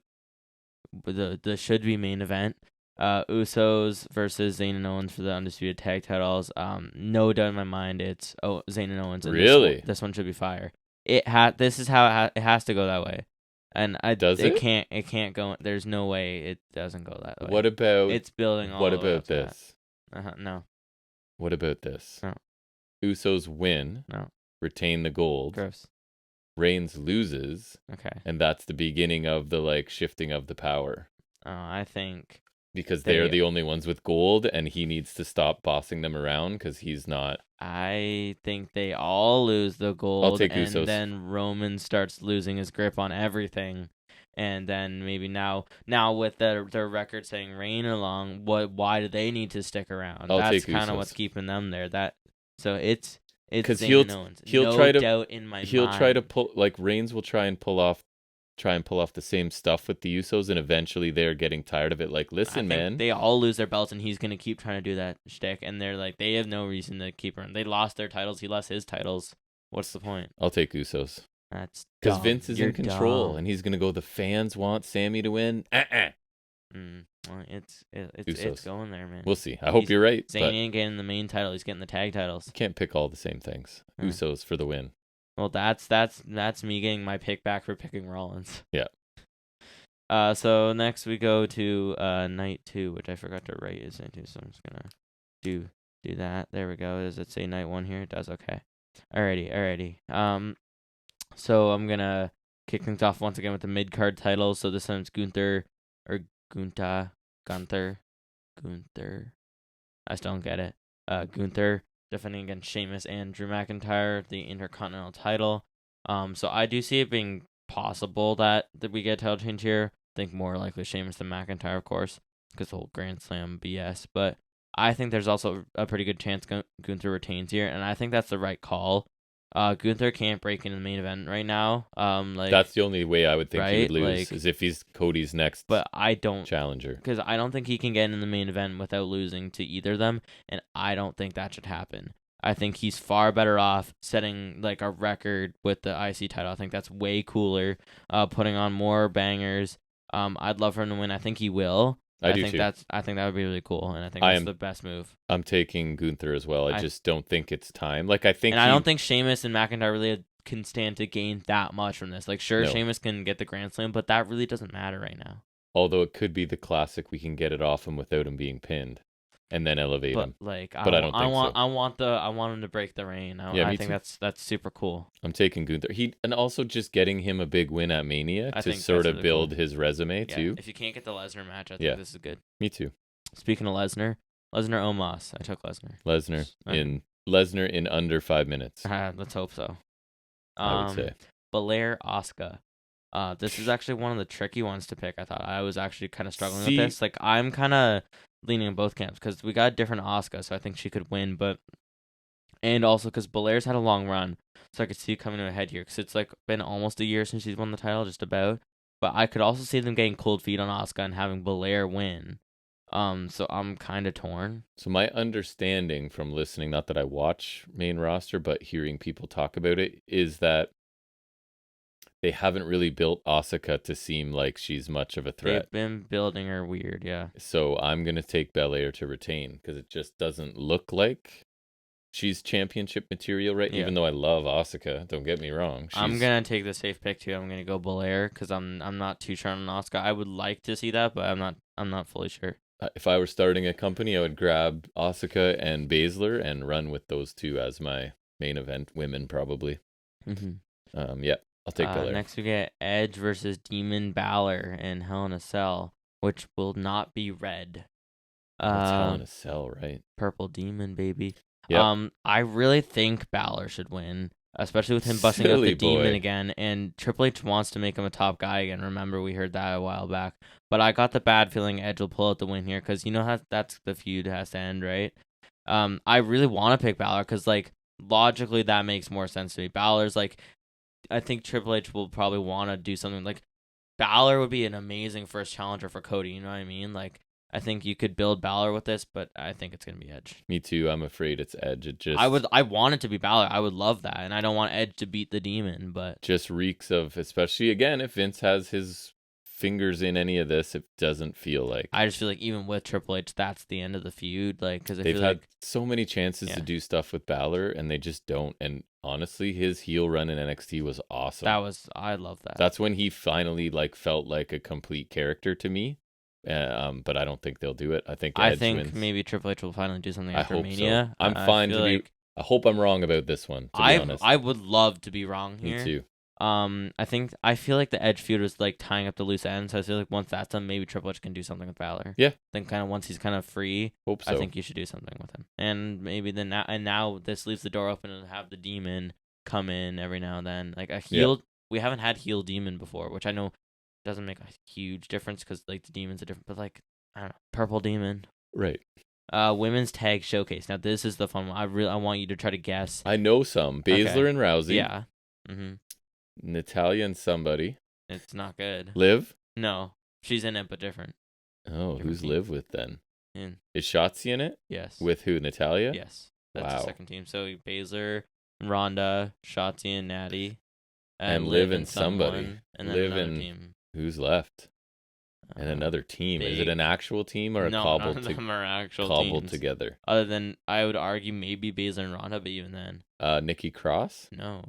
the should be main event. Usos versus Zayn and Owens for the undisputed tag titles. No doubt in my mind, it's Zayn and Owens. And really, this one should be fire. This is how it has to go that way, and it can't go. There's no way it doesn't go that way. What about it's building? What about this? No. What about this? No. Usos win. No. Retain the gold. Gross. Reigns loses. Okay. And that's the beginning of the like shifting of the power. Oh, I think because they're the only ones with gold, and he needs to stop bossing them around because he's not. I think they all lose the gold. I'll take Usos. And then Roman starts losing his grip on everything. And then maybe now with their record saying Reign along, why do they need to stick around? That's kind of what's keeping them there. So it's because Zayn and Owens. He'll try to doubt in my he'll mind. try to pull like Reigns will try and pull off the same stuff with the Usos, and eventually they're getting tired of it. Like, listen, man, they all lose their belts, and he's gonna keep trying to do that shtick. And they're like, they have no reason to keep him. They lost their titles. He lost his titles. What's the point? I'll take Usos. That's because Vince is in control, and he's gonna go. The fans want Sammy to win. Well, it's going there, man. We'll see. I hope you're right. Zayn ain't getting the main title. He's getting the tag titles. You can't pick all the same things. Usos for the win. Well, that's me getting my pick back for picking Rollins. Yeah. So next we go to night 2, which I forgot to write is night 2, so I'm just gonna do that. There we go. Does it say night 1 here? It does. Okay. Alrighty. So I'm gonna kick things off once again with the mid card titles. So this time it's Gunther. I still don't get it. Gunther defending against Sheamus and Drew McIntyre, the Intercontinental title. So I do see it being possible that we get a title change here. I think more likely Sheamus than McIntyre, of course, because the whole Grand Slam BS. But I think there's also a pretty good chance Gunther retains here, and I think that's the right call. Gunther can't break into the main event right now. That's the only way I would think he would lose is if he's Cody's next. But I don't challenger because I don't think he can get in the main event without losing to either of them, and I don't think that should happen. I think he's far better off setting like a record with the IC title. I think that's way cooler. Putting on more bangers. I'd love for him to win. I think he will. I think too. I think that would be really cool, and I think that's the best move. I'm taking Gunther as well. I just don't think it's time. Like I don't think Sheamus and McIntyre really can stand to gain that much from this. Like, sure, Sheamus can get the Grand Slam, but that really doesn't matter right now. Although it could be the classic, we can get it off him without him being pinned, and then elevate him. Like, I don't think so. I want him to break the reign. I think that's super cool. I'm taking Gunther. And also just getting him a big win at Mania to sort of build his resume too. If you can't get the Lesnar match, I think this is good. Me too. Speaking of Lesnar Omos. I took Lesnar. Lesnar in under 5 minutes. Let's hope so. I would say. Belair Asuka. This is actually one of the tricky ones to pick. I thought I was actually kind of struggling with this. Like, I'm kind of leaning in both camps because we got a different Asuka, so I think she could win. And also because Belair's had a long run, so I could see it coming to a head here because it's like been almost a year since she's won the title, just about. But I could also see them getting cold feet on Asuka and having Belair win. So I'm kind of torn. So my understanding from listening, not that I watch main roster, but hearing people talk about it, is that they haven't really built Asuka to seem like she's much of a threat. They've been building her weird, yeah. So I'm going to take Belair to retain because it just doesn't look like she's championship material, right? Yeah. Even though I love Asuka, don't get me wrong. I'm gonna take the safe pick too. I'm gonna go Belair because I'm not too sure on Asuka. I would like to see that, but I'm not fully sure. If I were starting a company, I would grab Asuka and Baszler and run with those two as my main event women, probably. Yeah, I'll take Belair. Next we get Edge versus Demon Balor in Hell in a Cell, which will not be red. It's Hell in a Cell, right? Purple Demon, baby. Yep. I really think Balor should win, especially with him busting up the Demon again. And Triple H wants to make him a top guy again. Remember, we heard that a while back. But I got the bad feeling Edge will pull out the win here because you know how that's the feud has to end, right? I really want to pick Balor because, like, logically that makes more sense to me. Balor's like, I think Triple H will probably want to do something like Balor would be an amazing first challenger for Cody. You know what I mean? Like, I think you could build Balor with this, but I think it's gonna be Edge. Me too. I'm afraid it's Edge. I want it to be Balor. I would love that, and I don't want Edge to beat the Demon, but just reeks of, especially again, if Vince has his fingers in any of this, it doesn't feel like. I just feel like even with Triple H, that's the end of the feud. Like, because they've had so many chances to do stuff with Balor, and they just don't. And honestly, his heel run in NXT was awesome. I love that. That's when he finally felt like a complete character to me. But I don't think they'll do it. I think wins. Maybe Triple H will finally do something after Mania. So. I'm fine to be. I hope I'm wrong about this one. To be honest, I would love to be wrong here. Me too. I feel like the Edge feud was like tying up the loose ends. So I feel like once that's done, maybe Triple H can do something with Balor. Yeah. Then kind of once he's kind of free, hope so. I think you should do something with him. And maybe then now this leaves the door open and have the Demon come in every now and then, like a heel. Yep. We haven't had heel Demon before, which I know doesn't make a huge difference because like the Demons are different, but like I don't know, Purple Demon. Right. Women's tag showcase. Now this is the fun one. I want you to try to guess. I know some. Baszler and Rousey. Yeah. Natalya and somebody. It's not good. Liv? No. She's in it but different. Oh, who's team. Liv with then? In. Is Shotzi in it? Yes. With who? Natalya? Yes. That's the second team. So Baszler, Ronda, Shotzi and Natty. And Liv and somebody. And then another team. Who's left? And another team. Is it an actual team or a cobbled? None of them are actual cobbled teams. Together. Other than I would argue maybe Baszler and Ronda, but even then. Nikki Cross? No.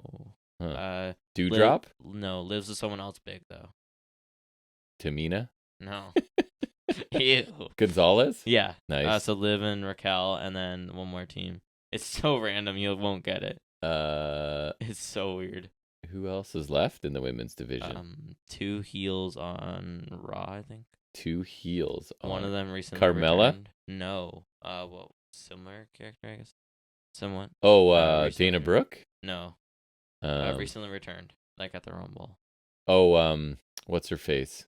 Huh. Dewdrop? No, Liv's with someone else big though. Tamina? No. Ew. Gonzalez? Yeah. Nice. So Liv and Raquel, and then one more team. It's so random you won't get it. It's so weird. Who else is left in the women's division? 2 heels on Raw, I think. 2 heels. One of them recently Carmella? Returned. No. Well, similar character, I guess. Somewhat. Oh, Dana Brooke? No. Recently returned, like at the Rumble. Oh, what's her face?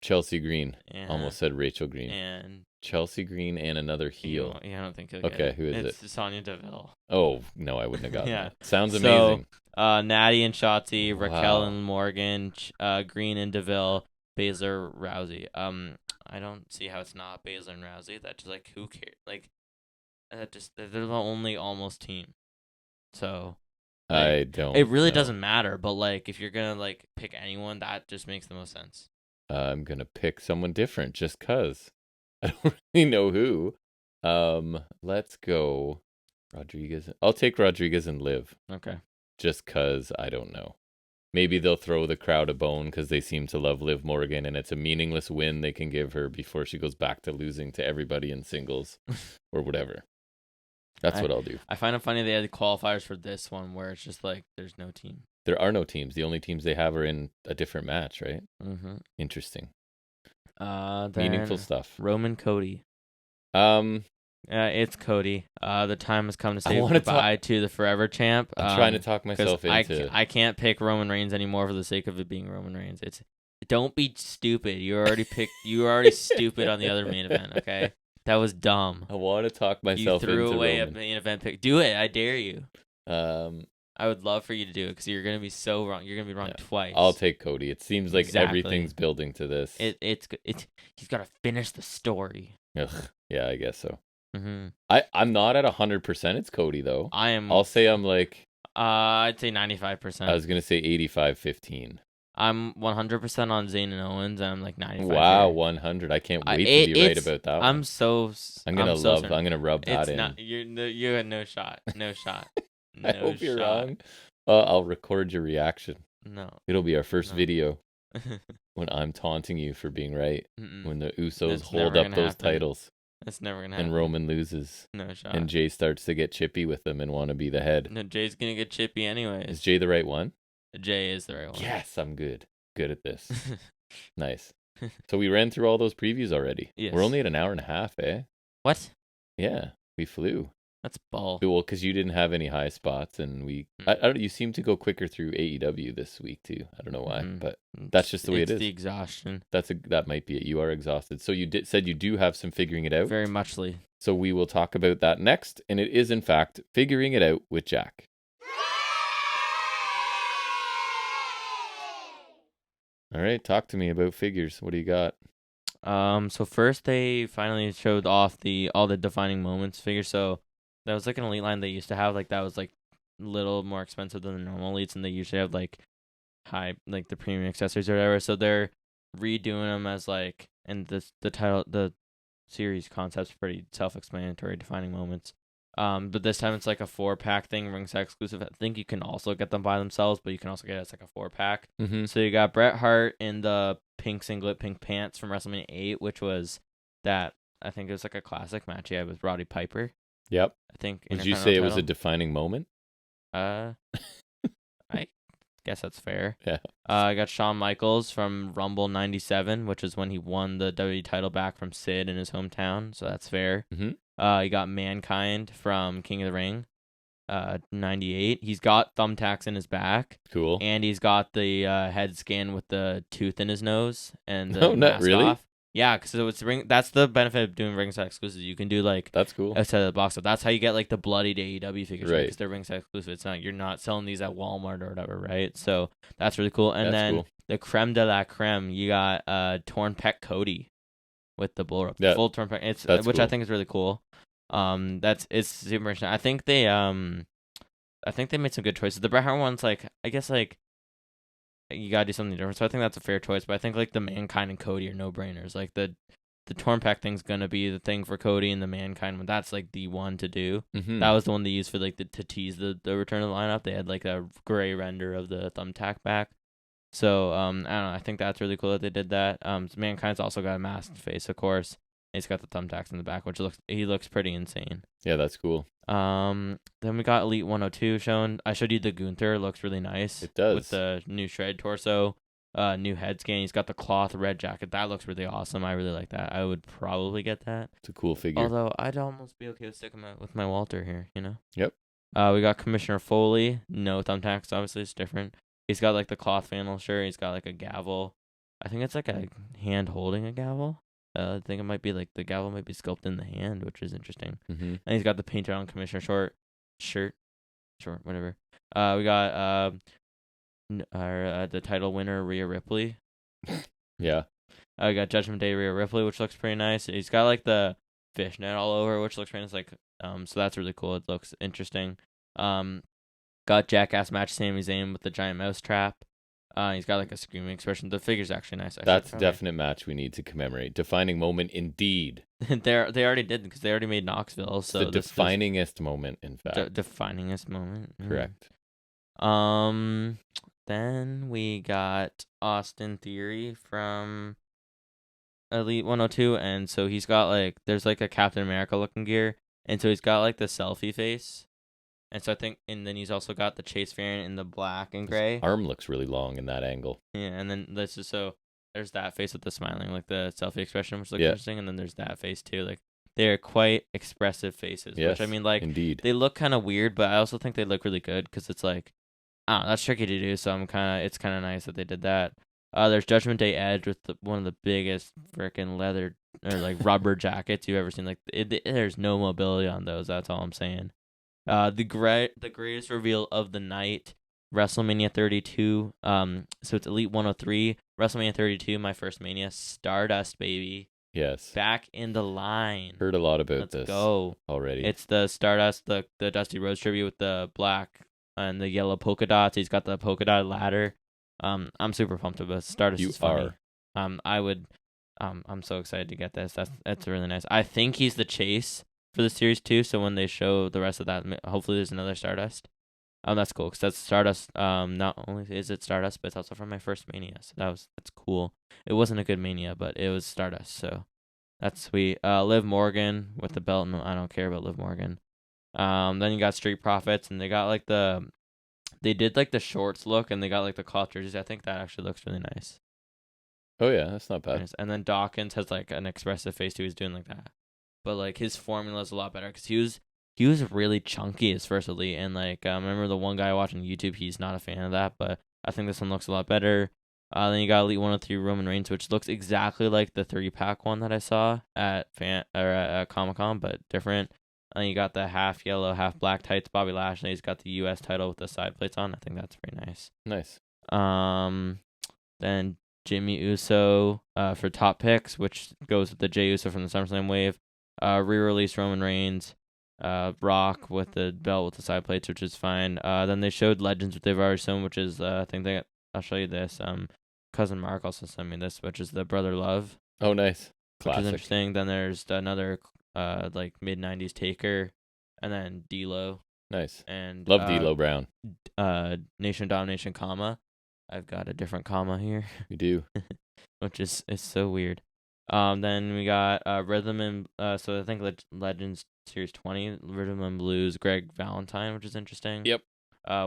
Chelsea Green. Almost said Rachel Green. And Chelsea Green and another heel. Yeah, I don't think you'll get Okay, it. who is it? It's Sonya Deville. Oh, no, I wouldn't have gotten that. Sounds so, amazing. Natty and Shotzi, Raquel and Morgan, Green and Deville, Baszler, Rousey. I don't see how it's not Baszler and Rousey. That's just like, who cares? Like, they're the only almost team. So like, I don't. It really doesn't matter. But like, if you're gonna like pick anyone, that just makes the most sense. I'm gonna pick someone different just cause. I don't really know who. Let's go Rodriguez. I'll take Rodriguez and Liv. Okay. Just cause I don't know. Maybe they'll throw the crowd a bone because they seem to love Liv Morgan, and it's a meaningless win they can give her before she goes back to losing to everybody in singles or whatever. That's what I'll do. I find it funny they had the qualifiers for this one where it's just like there's no team. There are no teams. The only teams they have are in a different match, right? Mm-hmm. Interesting. Meaningful stuff. Roman Cody. It's Cody. The time has come to say goodbye to the Forever Champ. I'm trying to talk myself into. I can't pick Roman Reigns anymore for the sake of it being Roman Reigns. Don't be stupid. You were already stupid on the other main event. Okay, that was dumb. I want to talk myself into. You threw away Roman. a main event pick. Do it. I dare you. I would love for you to do it because you're gonna be so wrong. You're gonna be wrong twice. I'll take Cody. It seems like everything's building to this. It's he's got to finish the story. Ugh. Yeah, I guess so. Mm-hmm. I'm not at 100%. It's Cody though. I am. I'll say I'm like I'd say I 95%. was gonna say 85-15. I'm 100% on Zayn and Owens, and I'm like 95 Wow, here. 100. I can't wait to be right It's about that I'm one. so I'm I'm so certain. gonna rub that It's in. not you had no shot. No shot. I No hope you're shot. wrong. I'll record your reaction. No. It'll be our first No. video when I'm taunting you for being right. When the Usos It's hold never up gonna those happen. titles It's never gonna happen. and Roman loses No shot. and Jay starts to get chippy with them and want to be the head. No, Jay's gonna get chippy anyways. Is Jay the right one? Jay is the right one. Yes, I'm good. Good at this. Nice. So we ran through all those previews already. Yes. We're only at an hour and a half, eh? What? Yeah, we flew. That's bull. Well, because you didn't have any high spots, and I don't. You seem to go quicker through AEW this week too. I don't know why, but that's just the way it is. The exhaustion. That might be it. You are exhausted. So you said you do have some figuring it out. Very muchly. So we will talk about that next, and it is in fact figuring it out with Jack. All right, talk to me about figures. What do you got? So first they finally showed off all the defining moments figure. So that was like an elite line they used to have. Like that was like a little more expensive than the normal elites, and they usually have like the premium accessories or whatever. So they're redoing them as like, and the series concept's pretty self-explanatory, defining moments. But this time it's like a 4-pack thing, ringside exclusive. I think you can also get them by themselves, but you can also get it as like a 4-pack. Mm-hmm. So you got Bret Hart in the pink singlet, pink pants from WrestleMania 8, which was that, I think it was like a classic match he had with Roddy Piper. Yep. I think. Would you say it was a defining moment? I guess that's fair. Yeah. I got Shawn Michaels from Rumble 97, which is when he won the WWE title back from Sid in his hometown, so that's fair. Mm-hmm. You got Mankind from King of the Ring, 98. He's got thumbtacks in his back. Cool. And he's got the head scan with the tooth in his nose and the not really. Off. Yeah, because that's the benefit of doing ringside exclusives. You can do like that's cool outside of the box. So that's how you get like the bloodied AEW figures, right? Because they're ringside exclusive. It's not, you're not selling these at Walmart or whatever, right? So that's really cool. And then the creme de la creme, you got torn pec Cody with the bull rope, full torn pec. Which cool. I think is really cool. It's super interesting. I think they made some good choices. The Bret Hart one's like, I guess like, you gotta do something different. So I think that's a fair choice. But I think like the Mankind and Cody are no brainers. Like the torn pack thing's gonna be the thing for Cody, and the Mankind one, that's like the one to do. Mm-hmm. That was the one they used for like to tease the return of the lineup. They had like a gray render of the thumbtack back. So I don't know. I think that's really cool that they did that. Mankind's also got a masked face, of course. He's got the thumbtacks in the back, which looks pretty insane. Yeah, that's cool. Then we got Elite 102 shown. I showed you the Gunther. It looks really nice. It does. With the new shred torso, new head scan. He's got the cloth red jacket. That looks really awesome. I really like that. I would probably get that. It's a cool figure. Although I'd almost be okay with sticking with my Walter here, you know? Yep. We got Commissioner Foley. No thumbtacks, obviously. It's different. He's got like the cloth flannel shirt. He's got like a gavel. I think it's like a hand holding a gavel. I think it might be like the gavel might be sculpted in the hand, which is interesting. Mm-hmm. And he's got the painted on Commissioner shirt, whatever. We got the title winner Rhea Ripley. Yeah. We got Judgment Day Rhea Ripley, which looks pretty nice. He's got like the fishnet all over, which looks pretty nice. Like so that's really cool. It looks interesting. Got Jackass match Sami Zayn with the giant mouse trap. He's got like a screaming expression. The figure's actually nice. That's a definite match we need to commemorate. Defining moment indeed. They already did, because they already made Knoxville. So the definingest moment, in fact. Definingest moment. Correct. Then we got Austin Theory from Elite 102, and so he's got like, there's like a Captain America looking gear, and so he's got like the selfie face. And so I think, and then he's also got the Chase variant in the black and gray. His arm looks really long in that angle. Yeah, and then there's that face with the smiling, like the selfie expression, which looks interesting. And then there's that face too. Like, they're quite expressive faces. Yes, which I mean, like, indeed. They look kind of weird, but I also think they look really good, because it's like, I don't know, that's tricky to do. So it's kind of nice that they did that. There's Judgment Day Edge with one of the biggest freaking leather or like rubber jackets you've ever seen. Like, there's no mobility on those. That's all I'm saying. The greatest reveal of the night, WrestleMania 32. So it's Elite 103, WrestleMania 32, my first Mania, Stardust, baby. Yes. Back in the line. Heard a lot about this. Let's go already. It's the Stardust, the Dusty Rhodes tribute with the black and the yellow polka dots. He's got the polka dot ladder. I'm super pumped about Stardust. You is funny. are. I would. I'm so excited to get this. That's really nice. I think he's the chase for the series too. So when they show the rest of that, hopefully there's another Stardust. That's cool because that's Stardust. Not only is it Stardust, but it's also from my first Mania. So that's cool. It wasn't a good Mania, but it was Stardust. So that's sweet. Liv Morgan with the belt. No, I don't care about Liv Morgan. Then you got Street Profits, and they got like they did like the shorts look, and they got like the cloth jerseys. I think that actually looks really nice. Oh yeah, that's not bad. Nice. And then Dawkins has like an expressive face too. He's doing like that, but like his formula is a lot better because he was really chunky his first Elite, and like I remember the one guy watching YouTube, he's not a fan of that, but I think this one looks a lot better. Then you got Elite 103 Roman Reigns, which looks exactly like the 3-pack one that I saw at Comic-Con, but different. And you got the half yellow, half black tights. Bobby Lashley. He's got the U.S. title with the side plates on. I think that's pretty nice. Nice. Then Jimmy Uso for top picks, which goes with the Jey Uso from the SummerSlam wave. Re-release Roman Reigns. Brock with the belt with the side plates, which is fine. Then they showed Legends with they've already shown, which is I think I'll show you this. Cousin Mark also sent me this, which is the Brother Love. Oh, nice. Classic. Which is interesting. Then there's another like mid-90s Taker, and then D'Lo. Nice. And love D'Lo Brown. Nation Domination comma. I've got a different comma here. You do. Which is so weird. Then we got Rhythm and so I think Legends Series 20, Rhythm and Blues, Greg Valentine, which is interesting. Yep.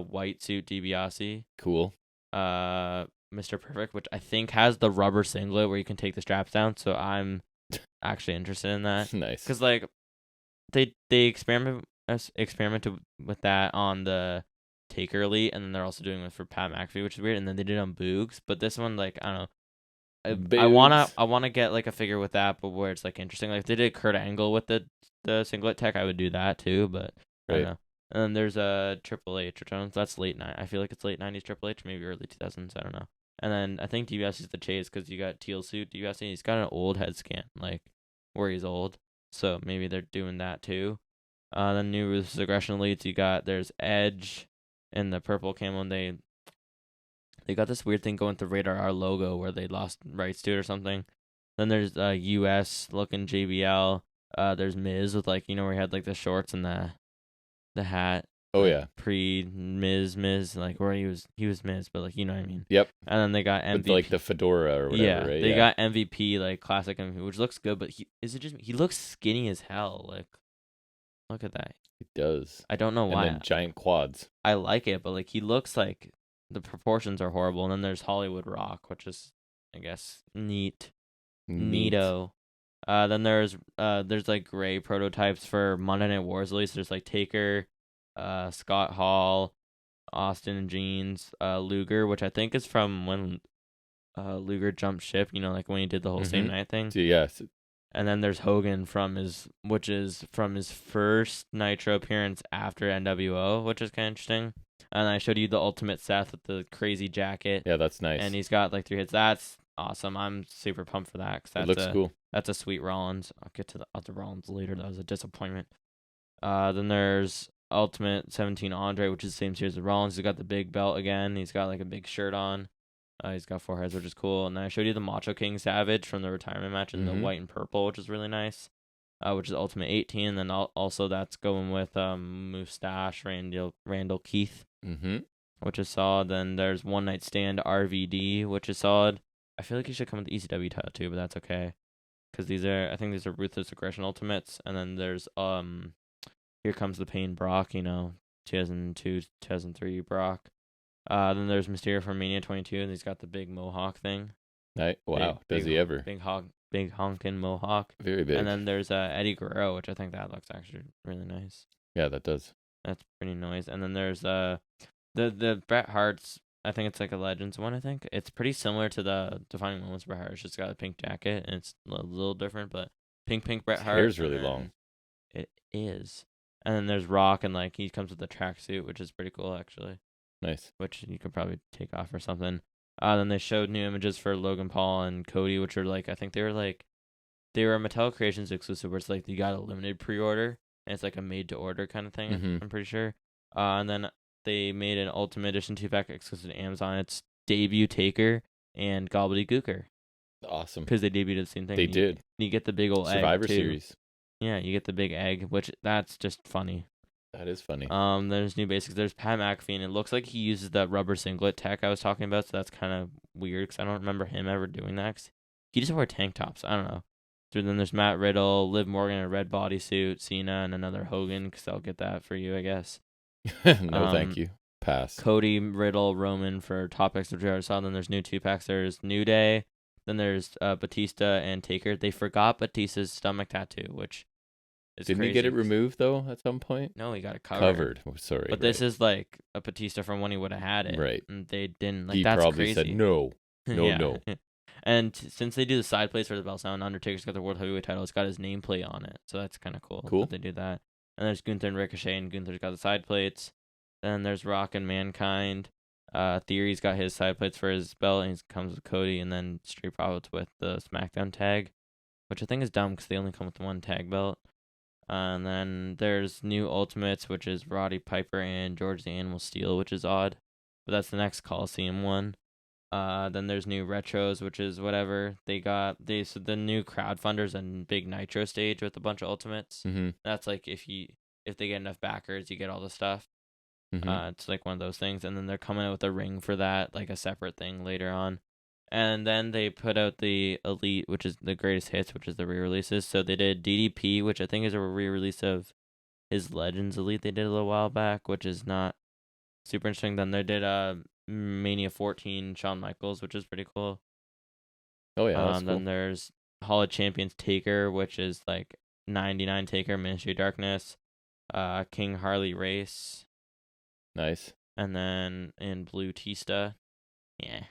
White Suit DiBiase. Cool. Mr. Perfect, which I think has the rubber singlet where you can take the straps down. So I'm actually interested in that. Nice. Because like they experimented with that on the Taker Elite, and then they're also doing it for Pat McAfee, which is weird. And then they did it on Boogs, but this one, like, I don't know. I wanna get like a figure with that, but where it's like interesting. Like if they did Kurt Angle with the singlet tech, I would do that too. But I don't know. And then there's a Triple H, which that's late night. I feel like it's late 90s Triple H, maybe early 2000s. I don't know. And then I think DiBiase is the chase because you got teal suit DiBiase. He's got an old head scan, like where he's old. So maybe they're doing that too. Then new Ruthless Aggression Elites. There's Edge and the purple camo. And they got this weird thing going with the Radar R logo where they lost rights to it or something. Then there's US looking JBL. There's Miz with like where he had like the shorts and the hat. Oh yeah. Pre-Miz, like where he was Miz, but like you know what I mean. Yep. And then they got MVP. With like the fedora or whatever. Yeah, right? They got MVP, like classic MVP, which looks good, but he looks skinny as hell. Like, look at that. He does. I don't know why. And then giant quads. I like it, but like he looks like the proportions are horrible. And then there's Hollywood Rock, which is I guess neato. Then there's like gray prototypes for Monday Night Wars. At least there's like Taker, Scott Hall, Austin and Jeans, Luger, which I think is from when Luger jumped ship. Like when he did the whole same night thing. So, yes. And then there's Hogan from his first Nitro appearance after NWO, which is kind of interesting. And I showed you the Ultimate Seth with the crazy jacket. Yeah, that's nice. And he's got like 3 hits. That's awesome. I'm super pumped for that. Cause it looks cool. That's a sweet Rollins. I'll get to the other Rollins later. That was a disappointment. Then there's Ultimate 17 Andre, which is the same series as Rollins. He's got the big belt again. He's got like a big shirt on. He's got 4 heads, which is cool. And then I showed you the Macho King Savage from the retirement match in the white and purple, which is really nice. Which is Ultimate 18. And then also that's going with Mustache Randall Keith, which is solid. Then there's One Night Stand RVD, which is solid. I feel like he should come with the ECW title too, but that's okay. Because I think these are Ruthless Aggression Ultimates. And then there's Here Comes the Pain Brock, 2002, 2003 Brock. Then there's Mysterio from Mania 22, and he's got the big mohawk thing. Wow, does he ever? Big honkin' mohawk. Very big. And then there's Eddie Guerrero, which I think that looks actually really nice. Yeah, that does. That's pretty nice. And then there's the Bret Hart's. I think it's like a Legends one. I think it's pretty similar to the Defining Moments Bret Hart. It's just got a pink jacket, and it's a little different, but pink Bret Hart. His hair's really long. It is. And then there's Rock, and like he comes with the tracksuit, which is pretty cool actually. Nice. Which you could probably take off or something. Then they showed new images for Logan Paul and Cody, which are like I think they were a Mattel Creations exclusive, where it's like you got a limited pre-order and it's like a made-to-order kind of thing. I'm pretty sure. And then they made an Ultimate Edition 2-pack exclusive to Amazon. It's debut Taker and Gobbledygooker. Awesome. Because they debuted the same thing. They did. You get the big old Survivor egg, too. Series. Yeah, you get the big egg, which that's just funny. That is funny. There's new basics. There's Pat McAfee, and it looks like he uses that rubber singlet tech I was talking about, so that's kind of weird because I don't remember him ever doing that. 'Cause he just wore tank tops. I don't know. So then there's Matt Riddle, Liv Morgan in a red bodysuit, Cena, and another Hogan, because I'll get that for you, I guess. No, thank you. Pass. Cody, Riddle, Roman for top picks, which I already saw. Then there's new 2-packs. There's New Day. Then there's Batista and Taker. They forgot Batista's stomach tattoo, which is Didn't crazy. he get it removed, though, at some point? No, he got it covered. Covered. Oh, sorry. But this is like a Batista from when he would have had it. Right. And they didn't. Like, he that's probably crazy. said no. No. And since they do the side plates for the belts now, and Undertaker's got the World Heavyweight title, it's got his nameplate on it. So that's kind of cool. Cool. That they do that. And there's Gunther and Ricochet, and Gunther's got the side plates. Then there's Rock and Mankind. Theory's got his side plates for his belt, and he comes with Cody, and then Street Profits with the SmackDown tag, which I think is dumb because they only come with one tag belt. And then there's new Ultimates, which is Roddy Piper and George the Animal Steel, which is odd. But that's the next Coliseum one. Then there's new Retros, which is whatever. So the new crowdfunders and big Nitro stage with a bunch of Ultimates. Mm-hmm. That's like if they get enough backers, you get all the stuff. Mm-hmm. It's like one of those things. And then they're coming out with a ring for that, like a separate thing later on. And then they put out the Elite, which is the greatest hits, which is the re-releases. So they did DDP, which I think is a re-release of his Legends Elite they did a little while back, which is not super interesting. Then they did Mania 14 Shawn Michaels, which is pretty cool. Oh, yeah, that's cool. Then there's Hall of Champions Taker, which is like 99 Taker, Ministry of Darkness, King Harley Race. Nice. And then in Blue Tista. Yeah.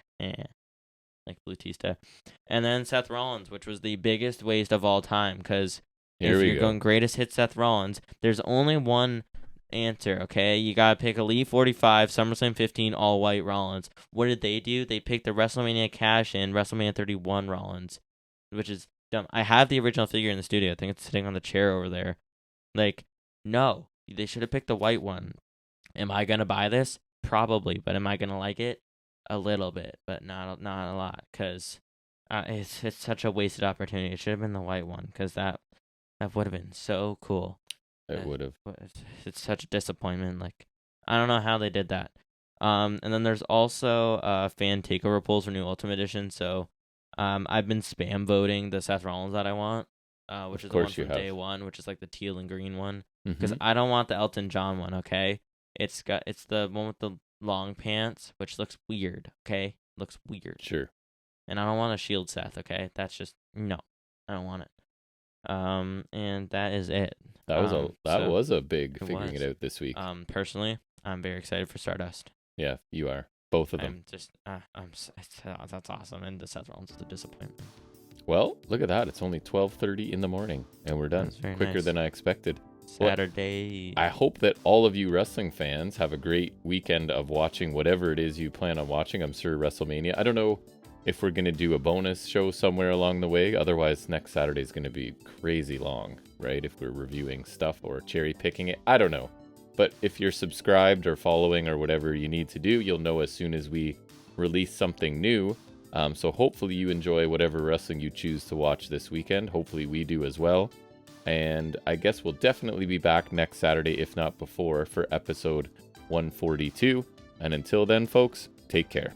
Like Blue Tista. And then Seth Rollins, which was the biggest waste of all time, because if you're going greatest hit Seth Rollins, there's only one answer, okay? You gotta pick Elite 45, SummerSlam 15, all white Rollins. What did they do? They picked the WrestleMania cash-in, WrestleMania 31 Rollins, which is dumb. I have the original figure in the studio. I think it's sitting on the chair over there. Like, no. They should have picked the white one. Am I gonna buy this? Probably, but am I gonna like it? A little bit, but not a lot, because it's such a wasted opportunity. It should have been the white one, because that would have been so cool. It would have. It's such a disappointment. Like, I don't know how they did that. And then there's also fan takeover polls for new Ultimate Edition. So I've been spam voting the Seth Rollins that I want, which is the one from day one, which is like the teal and green one, because I don't want the Elton John one. Okay, it's the one with the long pants, which looks weird. Okay, looks weird. Sure. And I don't want a Shield Seth. Okay, that's just no. I don't want it. And that is it. That was a big figuring it out this week. Personally, I'm very excited for Stardust. Yeah, you are. Both of them. That's awesome. And the Seth Rollins is a disappointment. Well, look at that. It's only 12:30 in the morning, and we're done. Quicker than I expected. Saturday. Well, I hope that all of you wrestling fans have a great weekend of watching whatever it is you plan on watching. I'm sure WrestleMania. I don't know if we're going to do a bonus show somewhere along the way. Otherwise, next Saturday is going to be crazy long, right? If we're reviewing stuff or cherry picking it. I don't know. But if you're subscribed or following or whatever you need to do, you'll know as soon as we release something new. So hopefully you enjoy whatever wrestling you choose to watch this weekend. Hopefully we do as well. And I guess we'll definitely be back next Saturday, if not before, for episode 142. And until then, folks, take care.